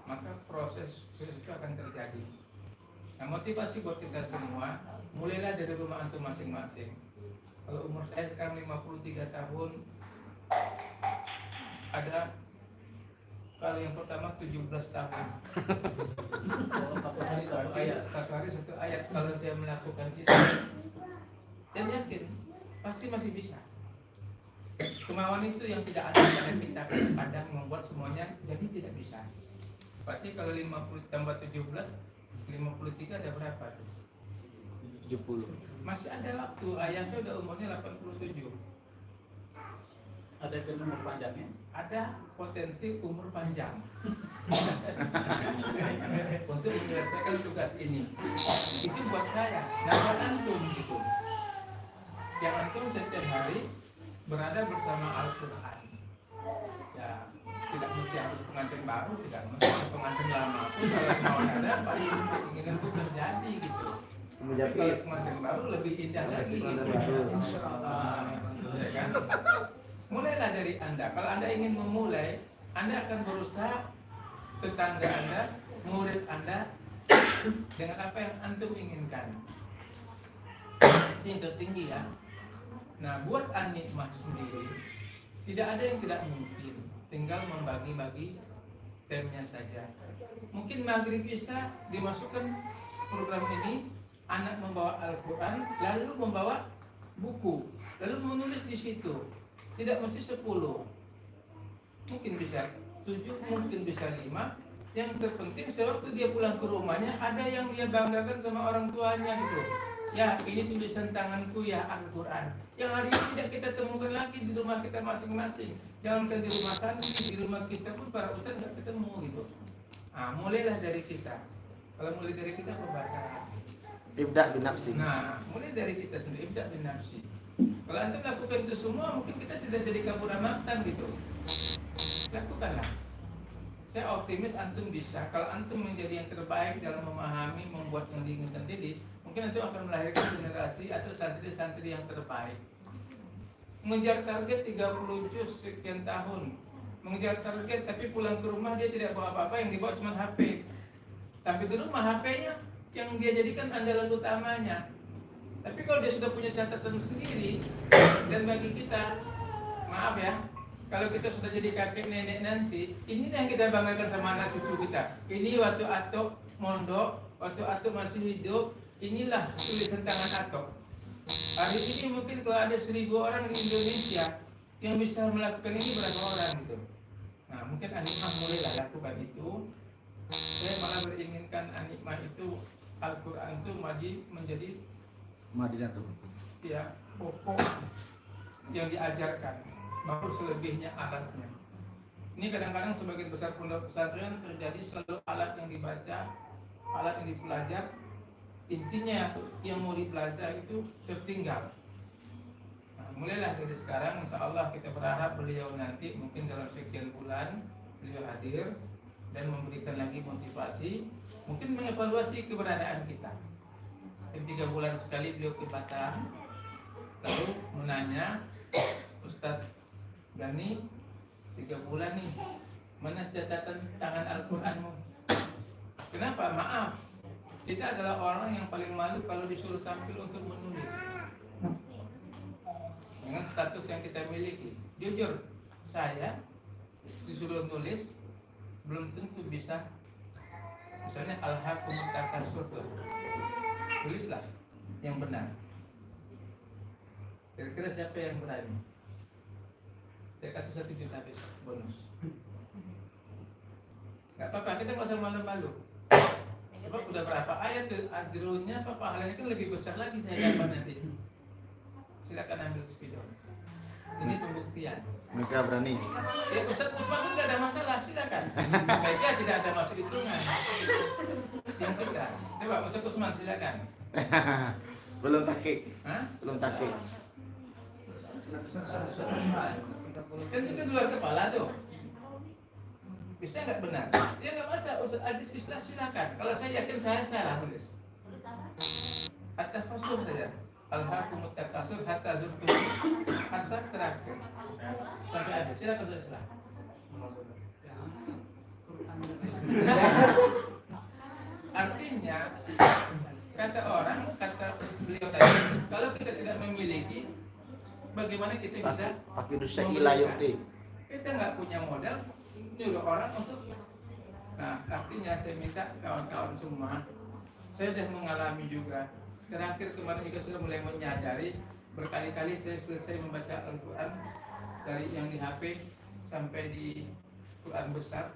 maka proses itu akan terjadi. Nah, motivasi buat kita semua, mulailah dari rumah antum masing-masing. Kalau umur saya sekarang 53 tahun, ada kalau yang pertama 17 tahun. Satu hari satu ayat. Kalau saya melakukan itu, dan yakin pasti masih bisa. Kemauan itu yang tidak ada pada kita, kadang membuat semuanya jadi tidak bisa. Berarti kalau 50 tambah 17, 53 ada berapa tuh? 70. Masih ada waktu. Ayah saya udah umurnya 87. Ada ke nomor panjangnya? Ada potensi umur panjang untuk menyelesaikan tugas ini. Itu buat saya. Nah, buat antum gitu. Yang antum setiap hari berada bersama Al-Quran. Ya, tidak mesti harus pengantin baru, tidak mesti pengantin lama pun kalau mau ada pasti keinginan itu terjadi gitu. Tapi kalau pengantin baru lebih indah lagi. Insya Allah, ya kan? Mulailah dari Anda. Kalau Anda ingin memulai, Anda akan berusaha tetangga Anda, murid Anda dengan apa yang antum inginkan. Ini tertinggi ya. Nah, buat An-Nikmah sendiri, tidak ada yang tidak mungkin. Tinggal membagi-bagi temanya saja. Mungkin maghrib bisa dimasukkan program ini, anak membawa Al-Quran, lalu membawa buku, lalu menulis di situ. Tidak mesti 10, mungkin bisa 7, mungkin bisa 5. Yang terpenting sewaktu dia pulang ke rumahnya ada yang dia banggakan sama orang tuanya gitu. Ya, ini tulisan tanganku ya Al-Quran, yang hari ini tidak kita temukan lagi di rumah kita masing-masing. Jangankan di rumah santri, di rumah kita pun para ustaz nggak ketemu gitu. Nah, mulailah dari kita. Kalau mulai dari kita apa bahasa? Ibda bin nafsi. Nah, mulai dari kita sendiri, ibda bin nafsi. Kalau antum lakukan itu semua, mungkin kita tidak jadi kabur amatan gitu. Lakukanlah. Saya optimis antum bisa. Kalau antum menjadi yang terbaik dalam memahami, membuat yang diinginkan tadi, mungkin antum akan melahirkan generasi atau santri-santri yang terbaik. Mengejar target 30 juz sekian tahun, mengejar target tapi pulang ke rumah dia tidak bawa apa-apa, yang dibawa cuma HP. Tapi di rumah HP-nya yang dia jadikan andalan utamanya. Tapi kalau dia sudah punya catatan sendiri, dan bagi kita, maaf ya, kalau kita sudah jadi kakek nenek nanti, ini yang kita banggakan sama anak cucu kita. Ini waktu Atok mondok, waktu Atok masih hidup, inilah tulisan tangan Atok. Hari ini mungkin kalau ada 1000 orang di Indonesia yang bisa melakukan ini, berapa orang gitu. Nah, mungkin An-Nikmah mulailah lakukan itu. Saya malah beringinkan An-Nikmah itu, Al-Quran itu menjadi Madinatul. ya pokok yang diajarkan, baru selebihnya alatnya. Ini kadang-kadang sebagian besar pondok pesantren terjadi selalu alat yang dibaca, alat yang dipelajar, intinya yang mau dipelajari itu tertinggal. Nah, mulailah dari sekarang, insya Allah kita berharap beliau nanti mungkin dalam sekian bulan beliau hadir dan memberikan lagi motivasi, mungkin mengevaluasi keberadaan kita. 3 bulan sekali beliau ke Batam, lalu menanya, Ustadz Gani, 3 bulan nih, mana catatan tangan Al-Quranmu? Kenapa? Maaf, kita adalah orang yang paling malu kalau disuruh tampil untuk menulis dengan status yang kita miliki. Jujur, saya disuruh tulis belum tentu bisa. Misalnya Al-Hakumut Takasur, tulislah yang benar. Kira-kira siapa yang berani? Saya kasih 1 juta besok bonus. Nggak apa-apa, kita nggak usah malu-malu. Sebab udah berapa ayat tuh, ajrunya apa pahalanya kan lebih besar lagi saya dapat nanti. Silakan ambil spidol. Ini pembuktian. Mereka berani. Ya Ustaz Usman pun nggak ada masalah, silakan. Baiknya tidak ada masuk hitungan. Yang kedua, coba Ustaz Usman silakan. Belum takik. Hah? Belum takik. Kan itu luar kepala tuh. Bisa nggak benar? Ya nggak masalah. Ustaz Aziz Islah silakan. Kalau saya yakin saya salah tulis. At-takasur saja. Al-hakumut takasur hatta zurtum hatta terakhir. Sampai habis. Silakan Ustaz Islah. Artinya kata orang, kata beliau tadi, kalau kita tidak memiliki, bagaimana kita bisa Pakai dosa ilayuti. kita nggak punya modal nyuruh orang untuk. Nah, artinya saya minta kawan-kawan semua, saya sudah mengalami juga. Terakhir kemarin juga sudah mulai menyadari, berkali-kali saya selesai membaca Al-Quran dari yang di HP sampai di Quran besar,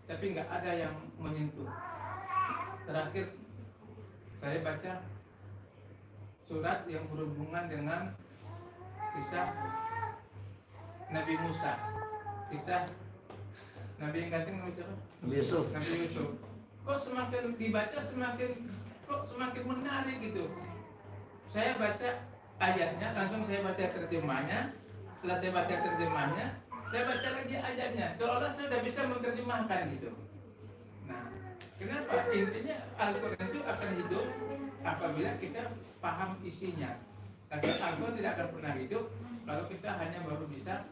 tapi nggak ada yang menyentuh. Terakhir saya baca surat yang berhubungan dengan kisah Nabi Musa, kisah Nabi yang ganteng Nabi siapa? Nabi Yusuf. Nabi Yusuf. Kok semakin dibaca semakin menarik gitu. Saya baca ayatnya, langsung saya baca terjemahnya. Setelah saya baca terjemahnya, saya baca lagi ayatnya. Seolah-olah saya sudah bisa menerjemahkan gitu. Nah, kenapa? Intinya Al-Quran itu akan hidup apabila kita paham isinya. Karena Al-Quran tidak akan pernah hidup kalau kita hanya baru bisa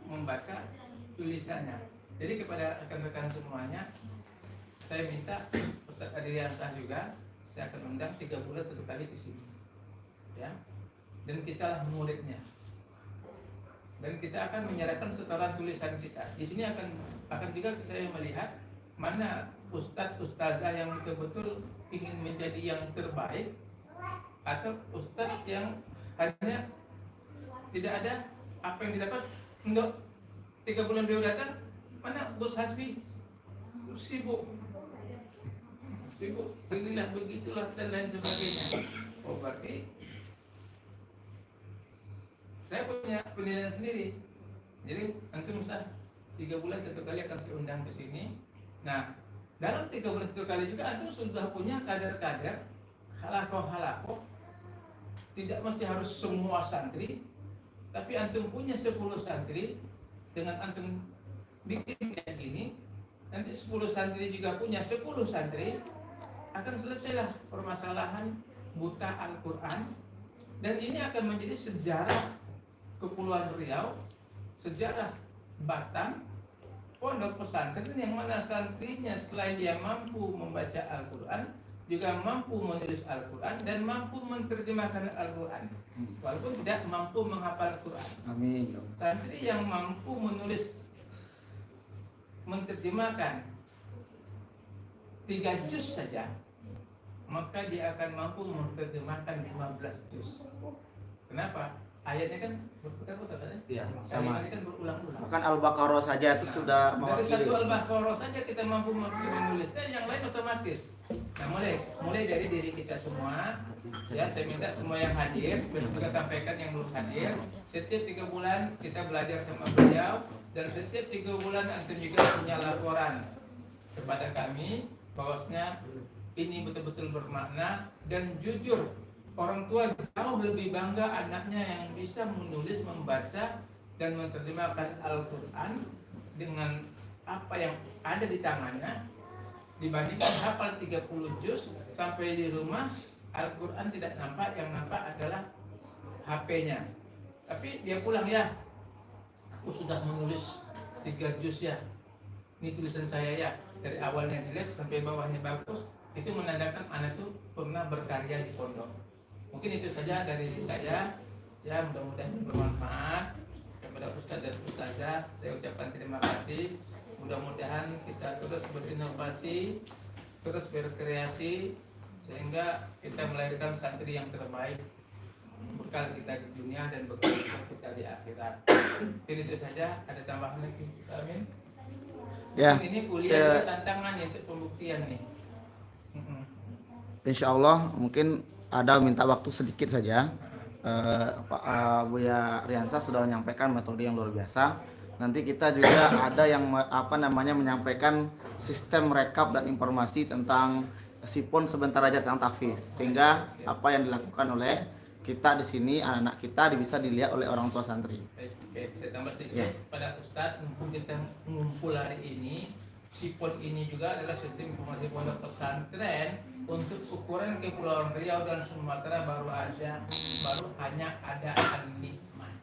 membaca tulisannya. Jadi kepada rekan-rekan semuanya, saya minta Ustaz Adriansyah juga, saya akan undang 3 bulan 1 kali di sini, ya. Dan kita muridnya. Dan kita akan menyerahkan setoran tulisan kita. Di sini akan juga saya melihat mana ustaz-ustazah yang betul-betul ingin menjadi yang terbaik, atau ustaz yang hanya tidak ada apa yang didapat untuk 3 bulan beliau datang, mana Gus Hasbi sibuk, inilah begitulah dan lain sebagainya. Oh berarti saya punya penilaian sendiri. Jadi antum Ustaz 3 bulan 1 kali akan saya undang ke sini. Nah, dalam 3 bulan 1 kali juga antum sudah punya kader-kader halakoh. Tidak mesti harus semua santri, tapi antum punya 10 santri. Dengan antum bikin kayak gini, nanti 10 santri juga punya 10 santri, akan selesailah permasalahan buta Al-Quran. Dan ini akan menjadi sejarah Kepulauan Riau, sejarah Batam, pondok pesantren yang mana santrinya selain dia mampu membaca Al-Quran, juga mampu menulis Al-Quran dan mampu menerjemahkan Al-Quran, walaupun tidak mampu menghafal Al-Quran. Amin. Santri yang mampu menulis, menerjemahkan 3 juz saja, maka dia akan mampu menerjemahkan 15 juz. Kenapa? Ayatnya kan berputar-putar kan? Iya, sama. Kalimatnya kan berulang-ulang. Bahkan Al-Baqarah saja itu sudah Dari mewakili. satu Al-Baqarah saja kita mampu menulisnya, yang lain otomatis. Nah, mulai dari diri kita semua, ya saya minta semua yang hadir, besok juga sampaikan yang belum hadir. Setiap 3 bulan kita belajar sama beliau, dan setiap 3 bulan antum juga punya laporan kepada kami bahwasanya ini betul-betul bermakna dan jujur. Orang tua jauh lebih bangga anaknya yang bisa menulis, membaca, dan menerjemahkan Al-Quran dengan apa yang ada di tangannya, dibandingkan hafal 30 juz sampai di rumah Al-Quran tidak nampak, yang nampak adalah HP-nya. Tapi dia pulang, ya aku sudah menulis 3 juz ya, ini tulisan saya ya, dari awalnya jelek sampai bawahnya bagus. Itu menandakan anak itu pernah berkarya di pondok. Mungkin itu saja dari saya, ya mudah-mudahan bermanfaat kepada Ustaz dan Ustazah. Saya ucapkan terima kasih. Mudah-mudahan kita terus berinovasi, terus berkreasi, sehingga kita melahirkan santri yang terbaik, bekal kita di dunia dan bekal kita di akhirat. Jadi itu saja. Ada tambahan lagi? Amin. Ya. Ini kuliah juga tantangan untuk pembuktian nih. Insya Allah mungkin ada minta waktu sedikit saja. Pak Buya Riansa sudah menyampaikan metode yang luar biasa. Nanti kita juga ada yang menyampaikan sistem rekap dan informasi tentang sipon sebentar aja tentang tahfiz, sehingga apa yang dilakukan oleh kita di sini, anak-anak kita bisa dilihat oleh orang tua santri. Oke, saya tambah sedikit Ya. pada Ustadz, mumpung kita mengumpul hari ini, sipon ini juga adalah sistem informasi pondok pesantren untuk ukuran Kepulauan Riau dan Sumatera baru hanya ada Al-Nikmah.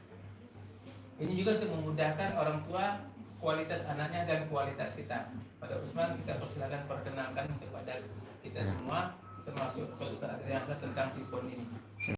Ini juga untuk memudahkan orang tua kualitas anaknya dan kualitas kita. Pada Usman kita persilakan perkenalkan kepada kita semua, termasuk ke Ustadz Riansa tentang sipon ini.